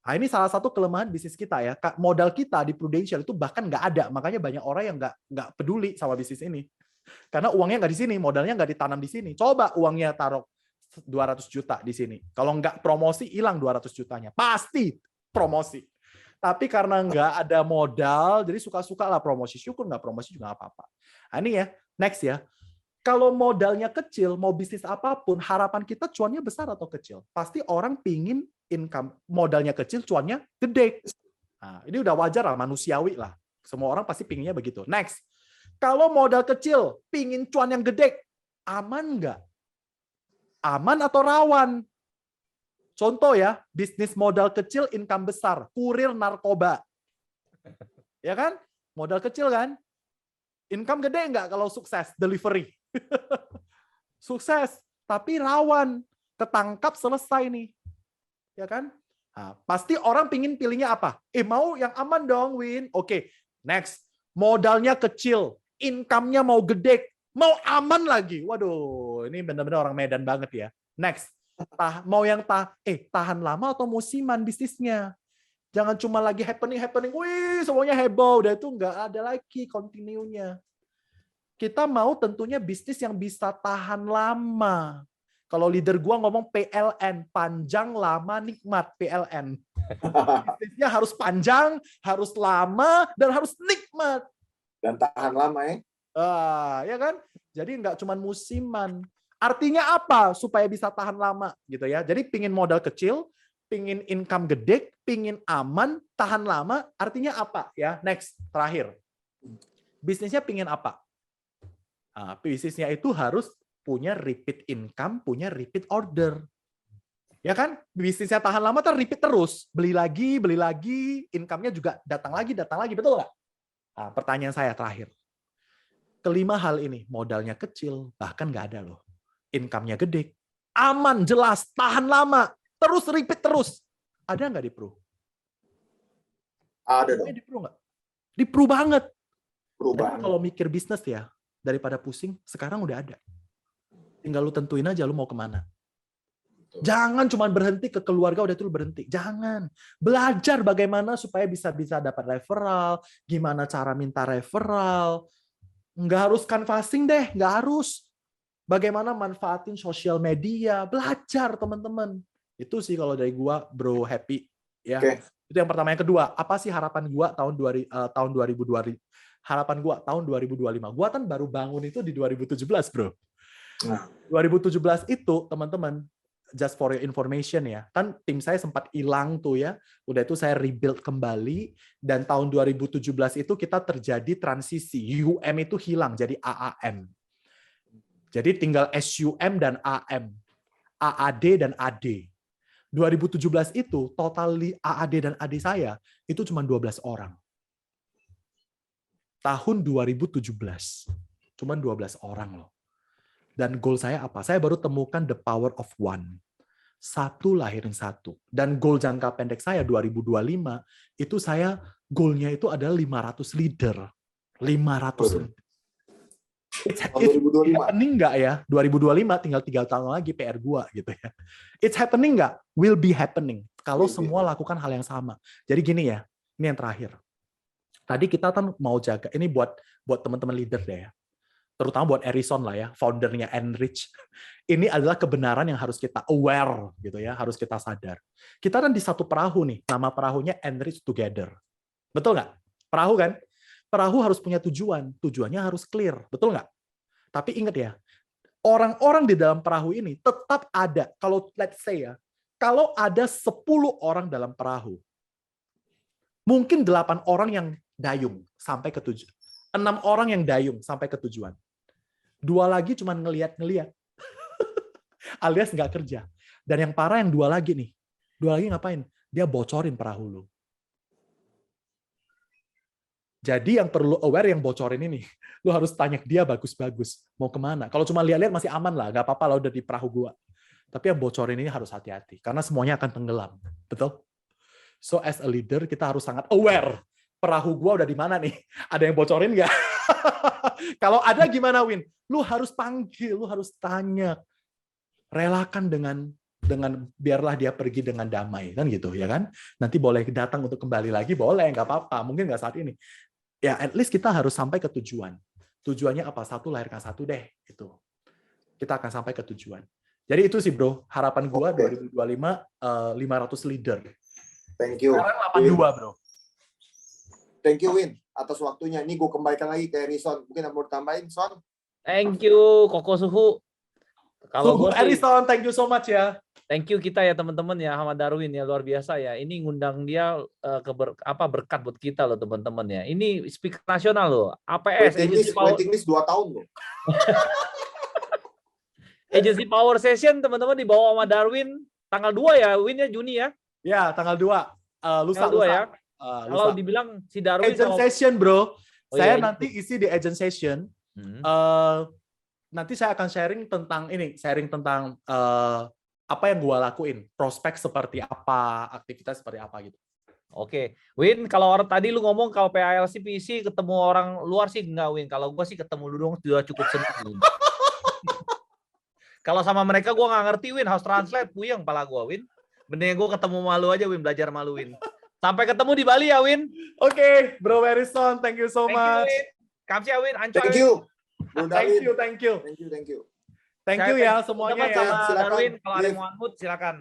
Nah, ini salah satu kelemahan bisnis kita ya. Modal kita di Prudential itu bahkan nggak ada. Makanya banyak orang yang nggak peduli sama bisnis ini. Karena uangnya nggak di sini, modalnya nggak ditanam di sini. Coba uangnya taruh 200 juta di sini. Kalau nggak promosi, hilang 200 jutanya. Pasti promosi. Tapi karena nggak ada modal, jadi suka-suka lah promosi. Syukur nggak promosi juga nggak apa-apa. Nah, ini ya, next ya. Kalau modalnya kecil, mau bisnis apapun, harapan kita cuannya besar atau kecil? Pasti orang pingin income modalnya kecil, cuannya gede. Nah, ini udah wajar lah, manusiawi lah. Semua orang pasti pinginnya begitu. Next. Kalau modal kecil, pingin cuan yang gede, aman nggak? Aman atau rawan? Contoh ya, bisnis modal kecil, income besar, kurir narkoba. Ya kan? Modal kecil kan? Income gede nggak kalau sukses, delivery? Sukses, tapi rawan. Ketangkap selesai nih. Ya kan? Nah, pasti orang pingin pilihnya apa? Mau yang aman dong, Win. Oke, next. Modalnya kecil, income-nya mau gede, mau aman lagi. Waduh, ini benar-benar orang Medan banget ya. Next. Mau yang tahan lama atau musiman bisnisnya. Jangan cuma lagi happening, wih semuanya heboh, udah itu nggak ada lagi continue-nya. Kita mau tentunya bisnis yang bisa tahan lama. Kalau leader gua ngomong PLN, panjang lama nikmat, PLN. Bisnisnya harus panjang, harus lama, dan harus nikmat. Dan tahan lama ya. Ya kan? Jadi nggak cuma musiman. Artinya apa supaya bisa tahan lama gitu ya? Jadi pingin modal kecil, pingin income gede, pingin aman, tahan lama. Artinya apa ya? Next, terakhir. Bisnisnya pingin apa? Nah, bisnisnya itu harus punya repeat income, punya repeat order. Ya kan? Bisnisnya tahan lama kan repeat terus. Beli lagi, income-nya juga datang lagi, betul nggak? Nah, pertanyaan saya terakhir. Kelima hal ini, modalnya kecil, bahkan nggak ada loh. Income-nya gede, aman, jelas, tahan lama, terus repeat terus. Ada nggak di Pro? Ada dong. Di Pro nggak? Di Pro banget. Perubahan. Kalau mikir bisnis ya, daripada pusing, sekarang udah ada. Tinggal lu tentuin aja lu mau kemana. Jangan cuma berhenti ke keluarga udah itu lu berhenti. Jangan. Belajar bagaimana supaya bisa dapat referral, gimana cara minta referral. Nggak harus canvassing deh, nggak harus. Bagaimana manfaatin sosial media, belajar teman-teman. Itu sih kalau dari gua, Bro Happy. Ya. Okay. Itu yang pertama. Yang kedua, apa sih harapan gua tahun 2020? Harapan gua tahun 2025. Gua kan baru bangun itu di 2017, Bro. Nah, 2017 itu, teman-teman, just for your information ya, kan tim saya sempat hilang tuh ya, udah itu saya rebuild kembali, dan tahun 2017 itu kita terjadi transisi, UM itu hilang, jadi AAM. Jadi tinggal SUM dan AM, AAD dan AD. 2017 itu, total AAD dan AD saya, itu cuma 12 orang. Tahun 2017, cuma 12 orang loh. Dan goal saya apa? Saya baru temukan the power of one. Satu lahirin satu. Dan goal jangka pendek saya 2025, itu saya goalnya itu adalah 500 leader. 500 leader. It's happening nggak ya? 2025 tinggal 3 tahun lagi PR gua gitu ya. It's happening nggak? Will be happening. Kalau semua lakukan hal yang sama. Jadi gini ya, ini yang terakhir. Tadi kita kan mau jaga, ini buat teman-teman leader deh ya. Terutama buat Harrison lah ya, foundernya Enrich. Ini adalah kebenaran yang harus kita aware gitu ya, harus kita sadar. Kita kan di satu perahu nih, nama perahunya Enrich Together. Betul nggak? Perahu kan? Perahu harus punya tujuan, tujuannya harus clear, betul nggak? Tapi ingat ya, orang-orang di dalam perahu ini tetap ada. Kalau let's say ya, kalau ada 10 orang dalam perahu, mungkin 8 orang yang dayung sampai ke tujuan. 6 orang yang dayung sampai ke tujuan. 2 lagi cuma ngeliat-ngeliat. Alias nggak kerja. Dan yang parah yang 2 lagi nih. 2 lagi ngapain? Dia bocorin perahu lu. Jadi yang perlu aware yang bocorin ini. Lu harus tanya ke dia bagus-bagus. Mau kemana? Kalau cuma lihat-lihat masih aman lah. Nggak apa-apa lah udah di perahu gua. Tapi yang bocorin ini harus hati-hati. Karena semuanya akan tenggelam. Betul? So as a leader kita harus sangat aware. Perahu gua udah di mana nih? Ada yang bocorin nggak? Kalau ada gimana, Win? Lu harus panggil, lu harus tanya. Relakan dengan biarlah dia pergi dengan damai kan gitu ya kan. Nanti boleh datang untuk kembali lagi, boleh, nggak apa-apa. Mungkin nggak saat ini. Ya at least kita harus sampai ke tujuan. Tujuannya apa? Satu, lahirkan satu deh. Itu. Kita akan sampai ke tujuan. Jadi itu sih bro, harapan gua 2025 500 leader. Thank you. Sekarang 82 bro. Thank you Win atas waktunya. Ini gue kembalikan lagi ke Harrison. Mungkin mau tambahin Son? Thank you Koko Suhu. Kalau Suhu gue sih, Harrison, thank you so much ya. thank you kita ya teman-teman ya, Ahmad Darwin ya, luar biasa ya. Ini ngundang dia berkat buat kita loh teman-teman ya. Ini speaker nasional loh. APS waiting list 2 tahun loh. Agency Power Session teman-teman dibawa sama Darwin tanggal 2 ya, Win ya, Juni ya. Ya, tanggal 2. Lusa. Tanggal 2 ya. Kalau lusa. dibilang si Darwin Agent session bro. Saya iya, nanti isi di agent session. Nanti saya akan sharing tentang apa yang gua lakuin, prospek seperti apa, aktivitas seperti apa gitu. Oke, Win, kalau orang tadi lu ngomong kalau PALC PC ketemu orang luar sih enggak, Win. Kalau gua sih ketemu lu dong sudah cukup senang. Kalau sama mereka gua nggak ngerti, Win, harus translate, puyeng pala gua, Win. Mending gua ketemu malu aja, Win, belajar malu, Win. Sampai ketemu di Bali ya, Win. Oke, Bro Harrison, thank you so much. Kamsia, Win, ancoy. Thank you. Bro Thank Darwin. you, thank you. Thank you ya semuanya ya. Sama Silakan. Darwin, kalau ada yang Liv. mau unmute, silakan.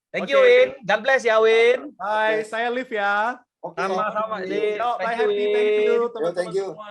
Thank Oke. you, Win. God bless ya, Win. Bye, saya Liv ya. Oke. Sama-sama, Thank you. Liv. Yo, Thank bye you, Happy, thank Win. you Yo, teman-teman thank you. semua.